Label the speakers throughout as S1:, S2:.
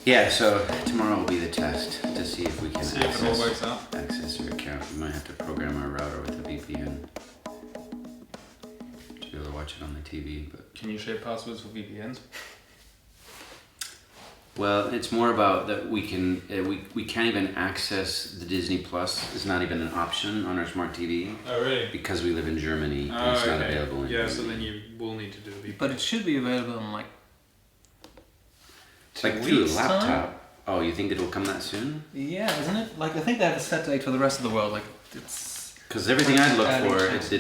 S1: Yeah, so tomorrow will be the test to see if we can
S2: See if it all works out.
S1: access your account. We might have to program our router with a VPN to be able to watch it on the TV. But
S2: Can you share passwords for VPNs?
S1: well, it's more about that we can we can't even access the Disney Plus. It's not even an option on our smart TV
S2: Oh, really?
S1: because we live in Germany and it's not available in
S2: Yeah, so
S1: Germany.
S2: then you will need to do a VPN.
S3: But it should be available on like
S1: It's like through a
S3: weeks'
S1: laptop.
S3: time?
S1: Oh, you think it'll come that soon?
S3: Yeah, isn't it? Like I think they have a set date for the rest of the world. Like it's
S1: Because everything I looked
S3: Early
S1: for,
S3: chances.
S1: they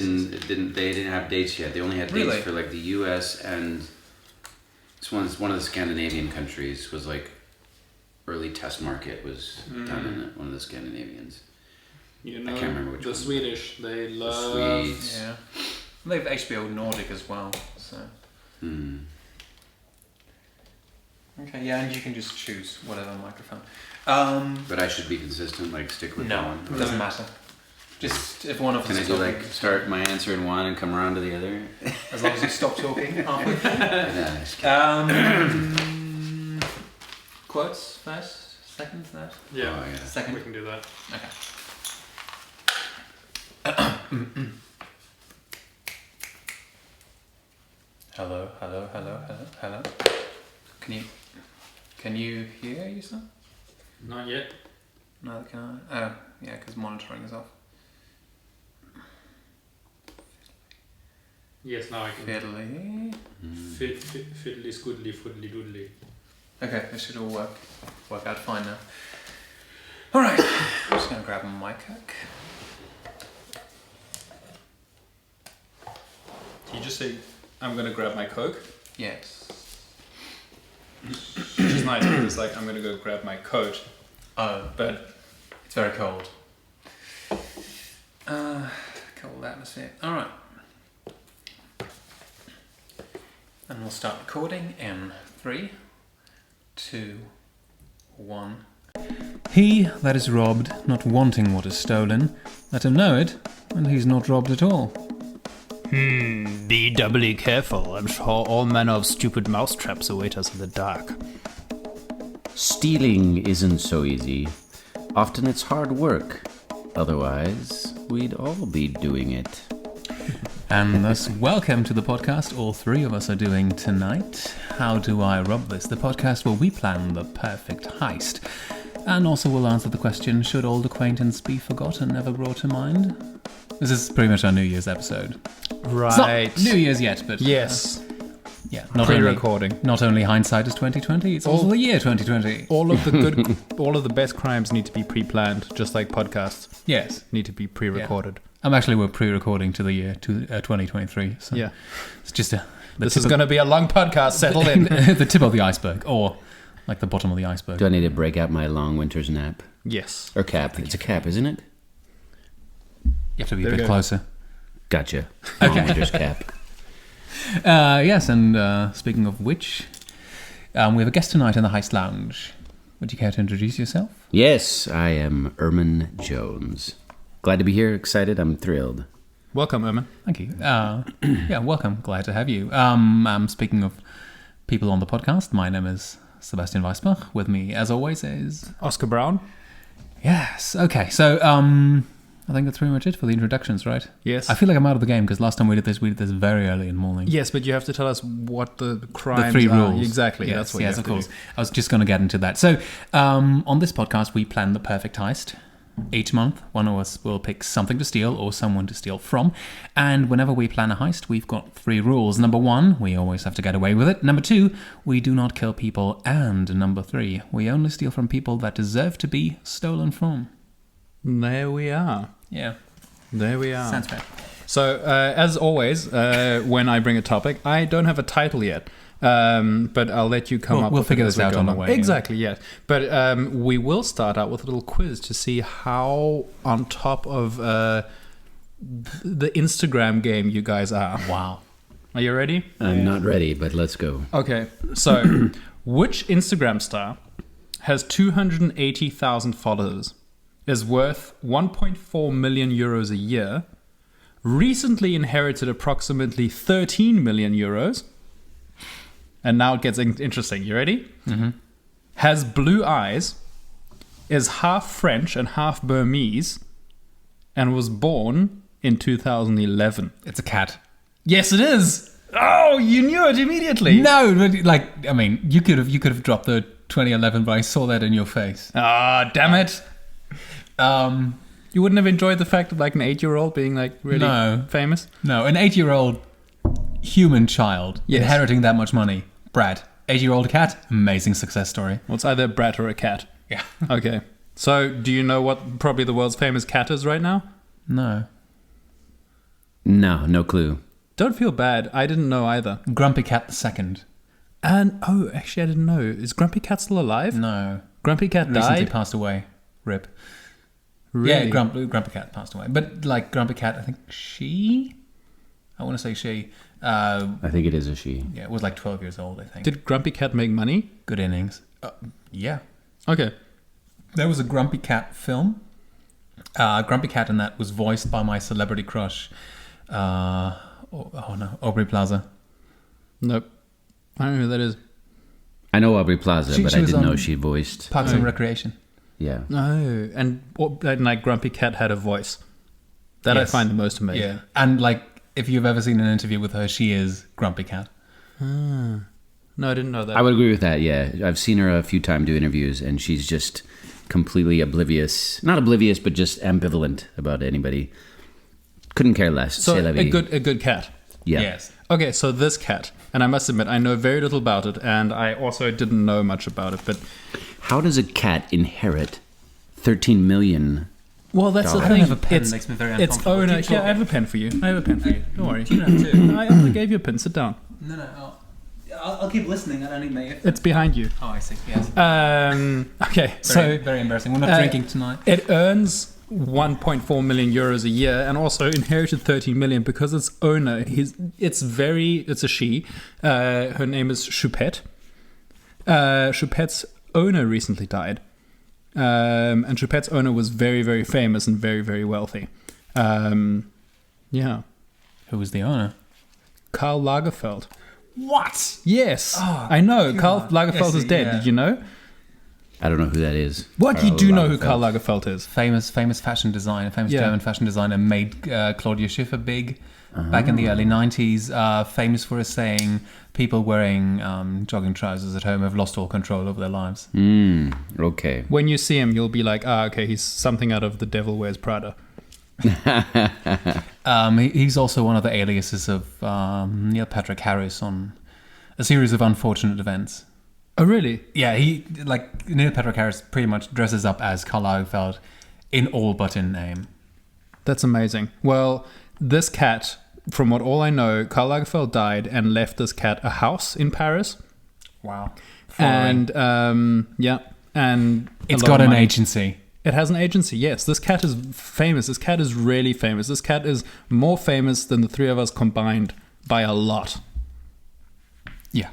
S1: didn't have dates yet. They only had dates
S3: Really?
S1: for like the U.S. and it's one of the Scandinavian countries was like early test market was done in one of the Scandinavians.
S2: You know,
S1: I can't remember which
S2: the
S1: one.
S2: Swedish, they love...
S1: Swedes.
S3: yeah. And they have HBO Nordic as well. So okay, yeah, and you can just choose whatever microphone.
S1: But I should be consistent, like stick with
S3: No,
S1: one.
S3: it doesn't matter. Just if one of us
S1: Can I
S3: is
S1: do
S3: talking,
S1: like start my answer in one and come around to the other?
S3: as long as you stop talking halfway through.
S1: Yeah, just kidding.
S3: Quotes first, second, third,
S2: Yeah,
S1: Oh, yeah.
S3: second.
S2: we can do that.
S3: Okay. Hello. Can you hear yourself?
S2: Not yet.
S3: No, can I? Oh, yeah, because monitoring is off.
S2: Yes, now I can.
S3: Fiddly.
S2: Fiddly, scoodly, foodly, doodly.
S3: Okay, this should all work out fine now. All right, I'm just gonna grab my coke.
S2: Did you just say, I'm gonna grab my Coke?
S3: Yes.
S2: Which is nice, because it's like, I'm gonna go grab my coat.
S3: Oh,
S2: But
S3: it's very cold. Cold atmosphere. All right. And we'll start recording in 3, 2, 1. He that is robbed, not wanting what is stolen, let him know it, and he's not robbed at all.
S4: Be doubly careful. I'm sure all manner of stupid mousetraps await us in the dark.
S1: Stealing isn't so easy. Often it's hard work. Otherwise, we'd all be doing it.
S3: And thus, welcome to the podcast all three of us are doing tonight. How Do I Rob This? The podcast where we plan the perfect heist. And also we'll answer the question, should old acquaintance be forgotten, never brought to mind? This is pretty much our New Year's episode.
S4: Right.
S3: It's not New Year's yet, but...
S4: Yes.
S3: Yeah.
S4: Pre-recording.
S3: Not only hindsight is 2020, it's also the year 2020.
S4: All of the best crimes need to be pre-planned, just like podcasts
S3: Yes.
S4: need to be pre-recorded.
S3: We're pre-recording to the year 2023. So
S4: Yeah.
S3: it's just
S4: This is going to be a long podcast. Settle in.
S3: the tip of the iceberg, or like the bottom of the iceberg.
S1: Do I need to break out my long winter's nap?
S4: Yes.
S1: Or cap? It's a cap, isn't it?
S3: You have to be
S4: There
S3: a
S4: we
S3: bit
S4: go.
S3: closer.
S1: Gotcha. Long winter's cap.
S3: Yes, and speaking of which, we have a guest tonight in the Heist Lounge. Would you care to introduce yourself?
S1: Yes, I am Erman Jones. Glad to be here. Excited. I'm thrilled.
S4: Welcome, Erman.
S3: Thank you. Yeah, welcome. Glad to have you. Speaking of people on the podcast, my name is Sebastian Weisbach. With me, as always, is...
S4: Oscar Brown.
S3: Yes. Okay, so I think that's pretty much it for the introductions, right?
S4: Yes.
S3: I feel like I'm out of the game because last time we did this very early in the morning.
S4: Yes, but you have to tell us what the crimes
S3: The 3
S4: are.
S3: rules.
S4: Exactly.
S3: Yes,
S4: That's what you have
S3: of
S4: to
S3: course.
S4: do.
S3: I was just going to get into that. So, on this podcast, we plan the perfect heist. Each month, one of us will pick something to steal or someone to steal from. And whenever we plan a heist, we've got 3 rules. Number 1, we always have to get away with it. Number 2, we do not kill people. And number 3, we only steal from people that deserve to be stolen from.
S4: There we are.
S3: Yeah.
S4: There we are.
S3: Sounds fair.
S4: So, as always, when I bring a topic, I don't have a title yet. But I'll let you come up
S3: We'll
S4: with
S3: figure
S4: it as
S3: this
S4: we
S3: out
S4: go
S3: on the
S4: along.
S3: way.
S4: Exactly, yes. But we will start out with a little quiz to see how on top of the Instagram game you guys are.
S3: Wow.
S4: Are you ready?
S1: I'm not ready, but let's go.
S4: Okay, so which Instagram star has 280,000 followers, is worth 1.4 million euros a year, recently inherited approximately 13 million euros, and now it gets interesting. You ready?
S3: Mm-hmm.
S4: has blue eyes, is half French and half Burmese, and was born in 2011.
S3: It's a cat.
S4: Yes, it is. Oh, you knew it immediately.
S3: No, but, like, I mean, you could have dropped the 2011, but I saw that in your face.
S4: Ah, damn it. You wouldn't have enjoyed the fact of like an 8-year-old being like really famous?
S3: No, an 8-year-old human child inheriting that much money. Brad, 8-year-old cat, amazing success story.
S4: Well, it's either a brat or a cat.
S3: Yeah.
S4: Okay. So, do you know what probably the world's famous cat is right now?
S3: No.
S1: No clue.
S4: Don't feel bad. I didn't know either.
S3: Grumpy Cat the second.
S4: And, actually, I didn't know. Is Grumpy Cat still alive?
S3: No.
S4: Grumpy Cat
S3: Recently
S4: died?
S3: passed away. Rip.
S4: Really?
S3: Yeah, Grumpy Cat passed away. But, like, Grumpy Cat, I think I want to say she.
S1: I think it is a she.
S3: Yeah, it was like 12 years old, I think.
S4: Did Grumpy Cat make money?
S3: Good innings. Yeah.
S4: Okay.
S3: There was a Grumpy Cat film. Grumpy Cat in that was voiced by my celebrity crush. Aubrey Plaza.
S4: Nope. I don't know who that is.
S1: I know Aubrey Plaza, but
S3: she
S1: I
S3: was
S1: didn't know
S3: on
S1: she voiced.
S3: Parks and Recreation.
S1: Yeah.
S4: No. And like Grumpy Cat had a voice. That
S3: Yes.
S4: I find the most amazing.
S3: Yeah. And like, if you've ever seen an interview with her, she is Grumpy Cat.
S4: No, I didn't know that.
S1: I would agree with that, yeah. I've seen her a few times do interviews, and she's just completely oblivious. Not oblivious, but just ambivalent about anybody. Couldn't care less.
S4: So
S1: C'est la vie.
S4: a good cat.
S1: Yeah.
S3: Yes.
S4: Okay, so this cat, and I must admit, I know very little about it, and I also didn't know much about it, but...
S1: How does a cat inherit 13 million?
S4: Well, that's the
S1: I
S3: don't
S4: thing.
S3: have a pen, it makes me very
S4: It's
S3: uncomfortable.
S4: owner...
S3: Keep
S4: Yeah, I
S3: talking.
S4: have a pen for you. Don't worry.
S3: You have two.
S4: I only gave you a pen. Sit down.
S3: No. I'll keep listening. I don't need my...
S4: It's behind you.
S3: Oh, I see. Yes.
S4: Okay,
S3: So very embarrassing. We're not drinking tonight.
S4: It earns 1.4 million euros a year and also inherited 13 million because its owner, it's a she. Her name is Choupette. Choupette's owner recently died. And Choupette's owner was very, very famous and very, very wealthy. Yeah.
S3: Who was the owner?
S4: Karl Lagerfeld.
S3: What?
S4: Yes.
S3: Oh,
S4: I know.
S3: God.
S4: Karl Lagerfeld
S3: Yes,
S4: is dead.
S3: yeah.
S4: Did you know?
S1: I don't know who that is.
S4: What?
S1: Karl
S4: You do know who
S1: Lagerfeld.
S4: Karl Lagerfeld is?
S3: Famous fashion designer,
S4: Yeah.
S3: German fashion designer, made Claudia Schiffer big back in the early 90s. Famous for saying people wearing jogging trousers at home have lost all control over their lives.
S1: Okay.
S4: When you see him, you'll be like, okay, he's something out of The Devil Wears Prada.
S3: He's also one of the aliases of Neil Patrick Harris on a series of unfortunate events.
S4: Oh, really?
S3: Yeah, Neil Patrick Harris pretty much dresses up as Karl Lagerfeld in all but in name.
S4: That's amazing. Well, this cat, from what all I know, Karl Lagerfeld died and left this cat a house in Paris.
S3: Wow.
S4: And, and
S3: It's
S4: a lot
S3: got
S4: of
S3: an
S4: money.
S3: agency.
S4: It has an agency, yes. This cat is famous. This cat is really famous. This cat is more famous than the three of us combined by a lot.
S3: Yeah.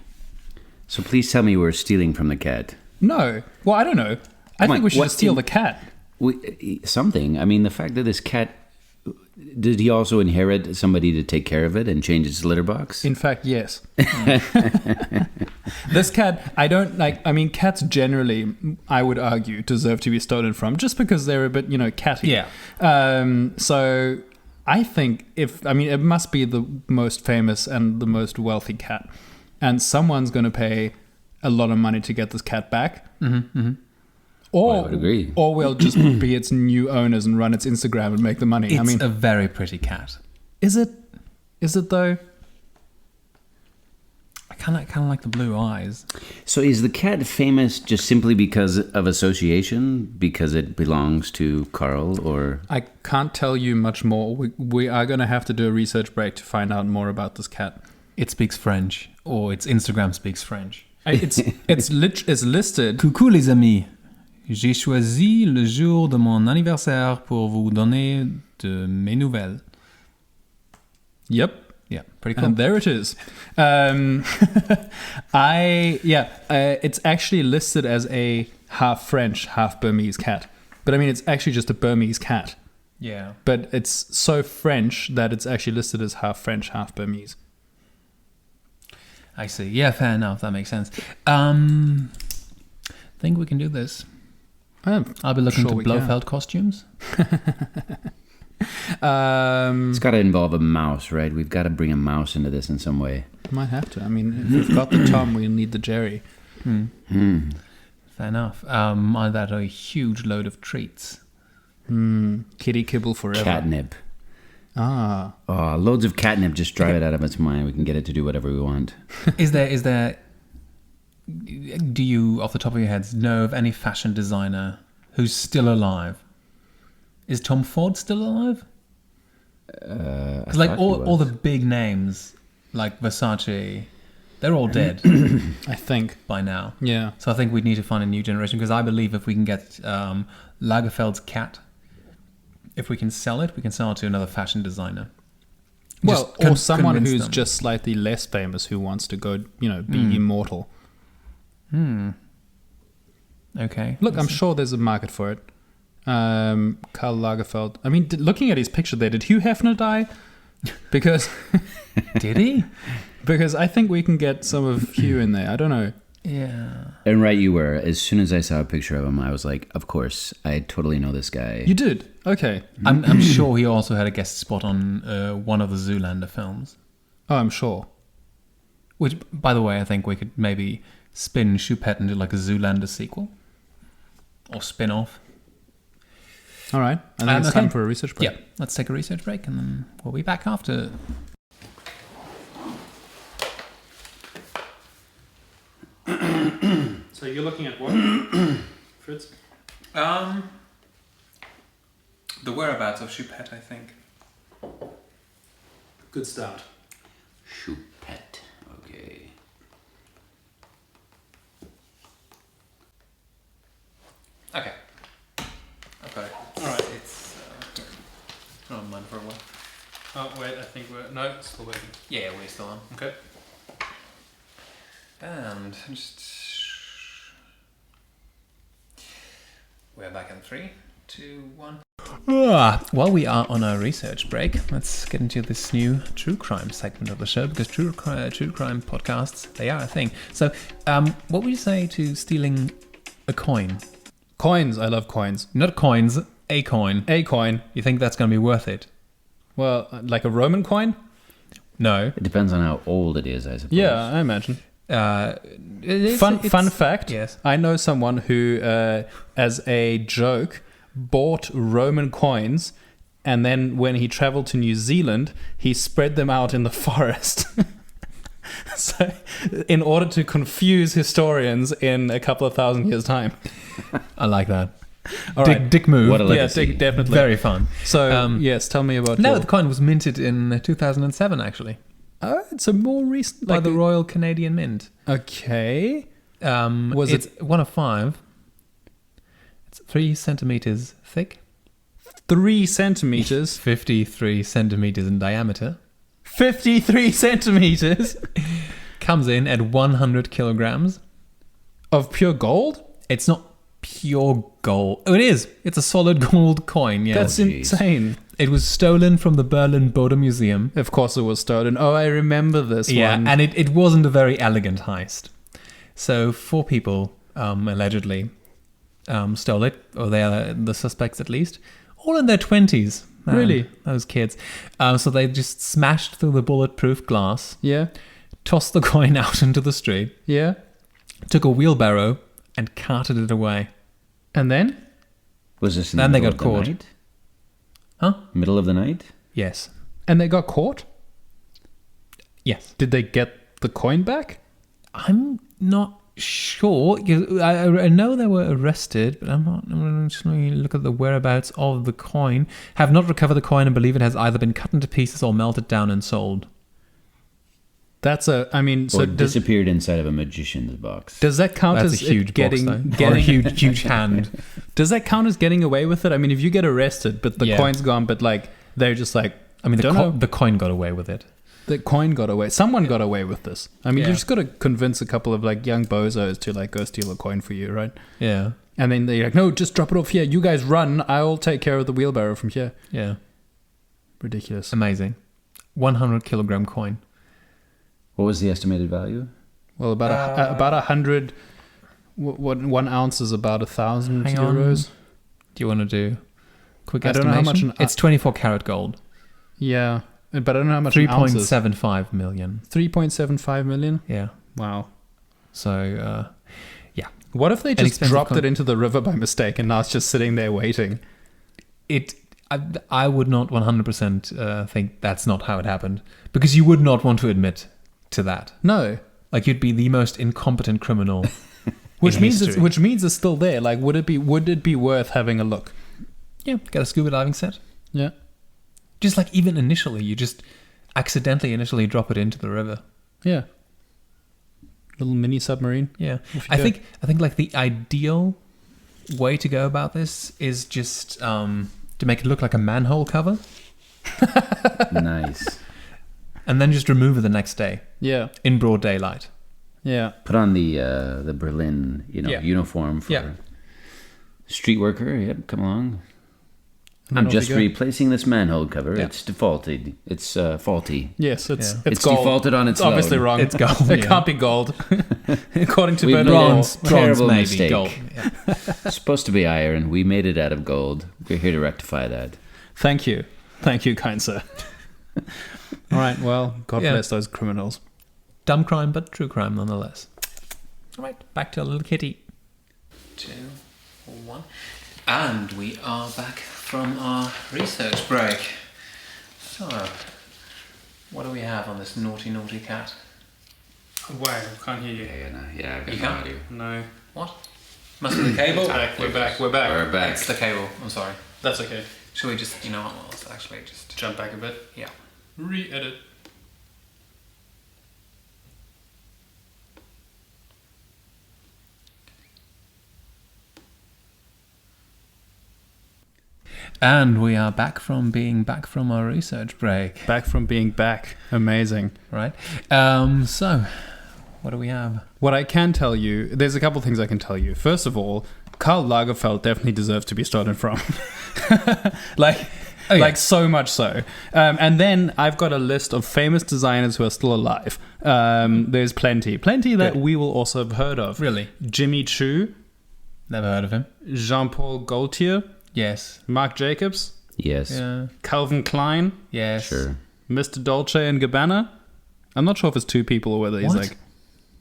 S1: So please tell me we're stealing from the cat.
S4: No. Well, I don't know. I
S1: Come
S4: think
S1: on,
S4: we should
S1: what
S4: just steal
S1: in-
S4: the cat.
S1: Something. I mean, the fact that this cat... Did he also inherit somebody to take care of it and change its litter box?
S4: In fact, yes. This cat, I don't like. I mean, cats generally, I would argue, deserve to be stolen from just because they're a bit, catty.
S3: Yeah.
S4: So I think it must be the most famous and the most wealthy cat, and someone's going to pay a lot of money to get this cat back. Or,
S1: I would agree.
S4: Or we'll just be its new owners and run its Instagram and make the money.
S3: It's a very pretty cat.
S4: Is it? Is it though?
S3: I kind of like the blue eyes.
S1: So is the cat famous just simply because of association? Because it belongs to Karl, or...
S4: I can't tell you much more. We are going to have to do a research break to find out more about this cat.
S3: It speaks French, or its Instagram speaks French.
S4: It's listed.
S3: Coucou les amis. J'ai choisi le jour de mon anniversaire pour vous donner de mes nouvelles.
S4: Yep.
S3: Yeah, pretty cool.
S4: And there it is. It's actually listed as a half French, half Burmese cat. But I mean, it's actually just a Burmese cat.
S3: Yeah.
S4: But it's so French that it's actually listed as half French, half Burmese.
S3: I see. Yeah, fair enough. That makes sense. think we can do this.
S4: I'm
S3: I'll be looking
S4: sure
S3: to
S4: we can.
S3: Blofeld costumes.
S1: It's got to involve a mouse, right? We've got to bring a mouse into this in some way.
S4: Might have to. I mean, if we've got the Tom, we'll need the Jerry.
S3: Fair enough. That a huge load of treats.
S4: Kitty kibble forever.
S1: Catnip.
S4: Ah.
S1: Oh, loads of catnip. Just drive it out of its mind. We can get it to do whatever we want.
S3: Is there? Do you, off the top of your heads, know of any fashion designer who's still alive? Is Tom Ford still alive? Because like all the big names, like Versace, they're all dead
S4: I think.
S3: by now.
S4: Yeah.
S3: So I think we need to find a new generation. Because I believe if we can get Lagerfeld's cat, if we can sell it to another fashion designer.
S4: Well,
S3: Just
S4: or someone
S3: convince
S4: who's
S3: them.
S4: just slightly less famous who wants to go, be immortal.
S3: Okay.
S4: Look, I'm sure there's a market for it. Karl Lagerfeld. I mean, looking at his picture there, did Hugh Hefner die? Because
S3: Did he?
S4: because I think we can get some of Hugh in there. I don't know.
S3: Yeah.
S1: And right you were. As soon as I saw a picture of him, I was like, of course, I totally know this guy.
S4: You did? Okay.
S3: I'm sure he also had a guest spot on one of the Zoolander films.
S4: Oh, I'm sure.
S3: Which, by the way, I think we could maybe spin Choupette into like a Zoolander sequel. Or spin-off.
S4: All right. I think it's
S3: okay.
S4: time for a research break.
S3: Yeah, let's take a research break and then we'll be back after.
S2: So you're looking at what, Fritz?
S3: The whereabouts of Choupette, I think.
S2: Good start.
S1: Choupette. Okay.
S3: Okay. I've got it.
S2: All right.
S3: It's not on mine for a while.
S2: Oh wait, I think we're it's still waiting.
S3: Yeah, we're still on.
S2: Okay.
S3: And just we're back in 3, 2, 1. While we are on our research break, let's get into this new true crime segment of the show because true crime podcasts, they are a thing. So, what would you say to stealing a coin?
S4: Coins. I love coins.
S3: Not coins, a coin.
S4: A coin.
S3: You think that's going to be worth it?
S4: Well, like a Roman coin?
S3: No.
S1: It depends on how old it is, I suppose.
S4: Yeah, I imagine. Fun fact.
S3: Yes.
S4: I know someone who, as a joke, bought Roman coins, and then when he traveled to New Zealand, he spread them out in the forest. So, in order to confuse historians in a couple of thousand years' time.
S3: I like that.
S4: All right.
S3: Dick move.
S1: What a
S4: Yeah,
S1: legacy.
S4: definitely.
S3: Very fun.
S4: So, yes, tell me about
S3: No,
S4: your...
S3: the coin was minted in 2007, actually,
S4: Oh, it's a more recent...
S3: by the Royal Canadian Mint.
S4: Okay. Was
S3: It's 1 of 5. It's 3 centimeters thick,
S4: 3 centimeters.
S3: 53 centimeters in diameter.
S4: 53 centimeters
S3: Comes in at 100 kilograms.
S4: of pure gold?
S3: It's not pure gold. Oh, it is. It's a solid gold coin. Yeah.
S4: That's
S1: jeez.
S4: insane.
S3: It was stolen from the Berlin Bode Museum.
S4: Of course it was stolen. Oh, I remember this one.
S3: And it wasn't a very elegant heist. So 4 people allegedly stole it, or they are the suspects at least, all in their 20s. Man,
S4: Really?
S3: those kids. So they just smashed through the bulletproof glass,
S4: Yeah?
S3: tossed the coin out into the street,
S4: Yeah?
S3: took a wheelbarrow, and carted it away.
S4: And then?
S1: Was this in
S3: Then
S1: the
S3: they
S1: middle
S3: got
S1: of the
S3: caught.
S1: night?
S3: Huh?
S1: Middle of the night?
S3: Yes.
S4: And they got caught?
S3: Yes.
S4: Did they get the coin back?
S3: I'm not sure. I know they were arrested, but I'm just going to look at the whereabouts of the coin. Have not recovered the coin and believe it has either been cut into pieces or melted down and sold.
S4: That's a... I mean,
S1: Or
S4: so does
S1: disappeared inside of a magician's box?
S4: that count
S3: That's a
S4: as
S3: huge
S4: it getting...
S3: box, though.
S4: getting
S3: Or a huge hand.
S4: Does that count as getting away with it? I mean, if you get arrested, but the
S3: Yeah.
S4: coin's gone, but like, they're just like...
S3: I mean,
S4: Don't know.
S3: the coin got away with it.
S4: The coin got away. Someone got away with this. I mean,
S3: Yeah.
S4: you just got to convince a couple of like young bozos to like go steal a coin for you, right?
S3: Yeah.
S4: And then they're like, no, just drop it off here. You guys run. I'll take care of the wheelbarrow from here.
S3: Yeah.
S4: Ridiculous.
S3: Amazing. 100 kilogram coin.
S1: What was the estimated value?
S4: Well, about 100. What 1 ounce is about 1,000
S3: Hang on.
S4: euros.
S3: Do you want to do quick
S4: I don't know
S3: estimation?
S4: how much
S3: It's 24 karat gold.
S4: Yeah, but I don't know how much an ounce is.
S3: 3.75 million.
S4: 3.75 million?
S3: Yeah.
S4: Wow.
S3: So,
S4: What if they just
S3: expensive
S4: dropped it into the river by mistake and now it's just sitting there waiting?
S3: I would not 100% think that's not how it happened, because you would not want to admit to that.
S4: No.
S3: Like, you'd be the most incompetent criminal.
S4: Which
S3: in
S4: means
S3: history.
S4: it's still there. Like, would it be worth having a look?
S3: Yeah, get a scuba diving set.
S4: Yeah.
S3: Just like even initially, you just accidentally initially drop it into the river.
S4: Yeah. Little mini submarine.
S3: Yeah,
S4: Off you
S3: I
S4: go.
S3: think like the ideal way to go about this is just to make it look like a manhole cover,
S1: Nice.
S3: and then just remove it the next day
S4: Yeah.
S3: in broad daylight.
S4: Yeah.
S1: Put on the Berlin,
S3: Yeah.
S1: uniform for
S3: Yeah.
S1: street worker. Yep, come along.
S4: And
S1: I'm
S4: off
S1: just
S4: you go.
S1: replacing this manhole cover.
S3: Yeah.
S1: It's defaulted. It's faulty.
S4: Yes, it's
S3: Yeah.
S1: It's
S4: gold.
S1: defaulted on its
S4: It's obviously
S1: load.
S4: wrong.
S3: It's gold,
S4: It
S3: yeah.
S4: can't be gold. According to
S1: We've
S4: Birman.
S1: made a
S3: Bronze
S1: terrible
S3: maybe
S1: mistake.
S3: gold. Yeah.
S1: It's supposed to be iron. We made it out of gold. We're here to rectify that.
S4: Thank you, kind sir. All right. Well, God
S3: Yeah.
S4: bless those criminals.
S3: Dumb crime, but true crime nonetheless. All right, back to our little kitty. 2, 1, and we are back from our research break. So, what do we have on this naughty, naughty cat?
S2: Wow, can't hear you.
S1: Yeah, I've got
S3: You
S1: no
S3: can't?
S1: idea.
S2: No.
S3: What? Must be the cable.
S2: We're back.
S1: We're back.
S3: It's the cable. I'm sorry.
S2: That's okay.
S3: Shall we just, well, let's actually just
S2: Jump back a bit.
S3: yeah.
S2: Re-edit.
S3: And we are back from being back from our research break,
S4: Back from being back. Amazing.
S3: right? So, what do we have?
S4: What I can tell you, there's a couple things I can tell you. First of all, Karl Lagerfeld definitely deserves to be started from. like so much so. And then I've got a list of famous designers who are still alive. There's plenty that
S3: Good.
S4: we will also have heard of.
S3: Really?
S4: Jimmy Choo,
S3: Never heard of him.
S4: Jean-Paul Gaultier,
S3: Yes.
S4: Marc Jacobs,
S1: Yes.
S3: Yeah.
S4: Calvin Klein,
S3: Yes.
S1: Sure.
S4: Mr. Dolce and Gabbana. I'm not sure if it's 2 people or whether he's
S3: What?
S4: like,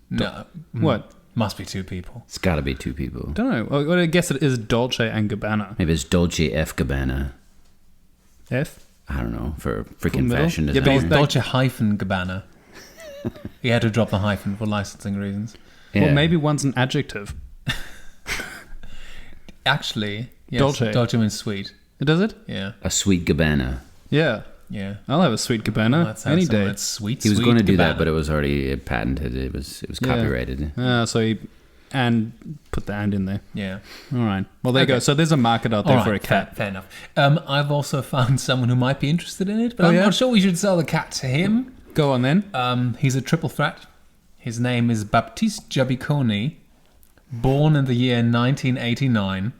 S3: No.
S4: what?
S3: Must be 2 people.
S1: It's got to be 2 people.
S4: Don't know. Well, I guess it is Dolce and Gabbana.
S1: Maybe it's Dolce F. Gabbana.
S4: F?
S1: I don't know, for
S4: Full
S1: freaking
S4: middle?
S1: fashion
S4: Yeah, but
S1: designer.
S4: he's
S3: Dolce hyphen Gabbana. He had to drop the hyphen for licensing reasons.
S1: Yeah.
S4: Well, maybe one's an adjective.
S3: Actually, yes,
S4: Dolce.
S3: Dolce means sweet.
S4: Does it?
S3: Yeah.
S1: A sweet Gabbana.
S4: Yeah.
S3: Yeah.
S4: I'll have a sweet Gabbana
S3: That sounds
S4: any
S3: similar.
S4: day.
S3: It's sweet.
S1: He was
S3: sweet
S1: going to do
S3: Gabbana.
S1: that, but it was already patented. It was
S4: Yeah.
S1: copyrighted.
S4: So he and put the and in there.
S3: Yeah.
S4: All right. Well, there you
S3: Okay.
S4: go. So there's a market out there
S3: All
S4: for a
S3: right,
S4: cat.
S3: Fair enough. I've also found someone who might be interested in it, but
S4: Oh,
S3: I'm
S4: yeah?
S3: not sure we should sell the cat to him.
S4: Go on then.
S3: He's a triple threat. His name is Baptiste Jabiconi, born in the year 1989,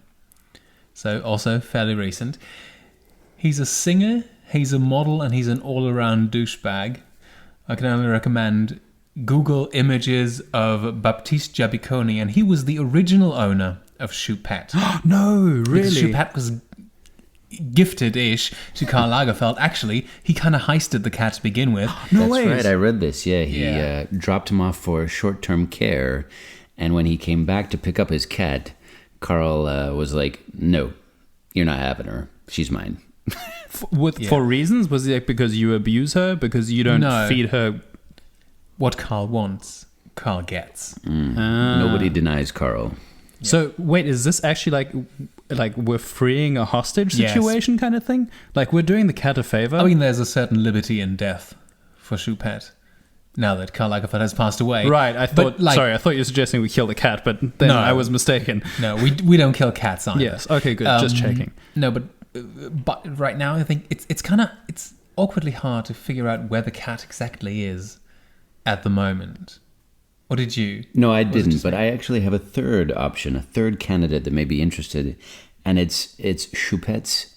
S3: so also fairly recent. He's a singer, he's a model, and he's an all-around douchebag. I can only recommend Google images of Baptiste Jabiconi, and he was the original owner of Choupette.
S4: No,
S3: Because Choupette was gifted-ish to Karl Lagerfeld. Actually, he kind of heisted the cat to begin with.
S4: No
S1: That's
S4: way.
S1: right. I read this. Yeah, he
S3: Yeah.
S1: dropped him off for short-term care, and when he came back to pick up his cat, Carl was like, "No, you're not having her. She's mine."
S4: For reasons? Was it like because you abuse her? Because you don't
S3: No.
S4: feed her?
S3: What Karl wants, Karl gets.
S1: Nobody denies Carl.
S4: So wait, is this actually like we're freeing a hostage
S3: Yes.
S4: situation kind of thing? Like we're doing the cat a favor?
S3: I mean, there's a certain liberty in death for Choupette, now that Karl Lagerfeld has passed away.
S4: right. I thought.
S3: But,
S4: Sorry, I thought you were suggesting we kill the cat, but then
S3: No.
S4: I was mistaken.
S3: No, we don't kill cats either.
S4: Yes. Okay. Good. Just checking.
S3: No, but right now I think it's awkwardly hard to figure out where the cat exactly is at the moment. Or did you?
S1: No, I
S3: Was it
S1: didn't.
S3: just
S1: But
S3: me?
S1: I actually have a third option, a third candidate that may be interested, and it's Choupette's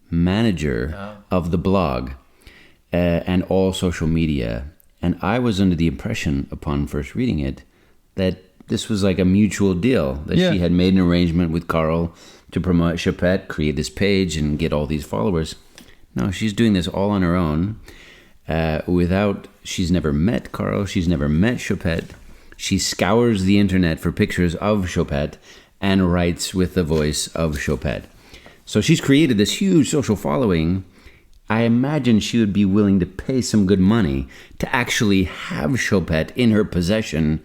S1: manager of the blog and all social media. And I was under the impression, upon first reading it, that this was like a mutual deal, that
S4: Yeah.
S1: she had made an arrangement with Karl to promote Choupette, create this page, and get all these followers. No, she's doing this all on her own. She's never met Karl, she's never met Choupette. She scours the internet for pictures of Choupette and writes with the voice of Choupette. So she's created this huge social following. I imagine she would be willing to pay some good money to actually have Choupette in her possession,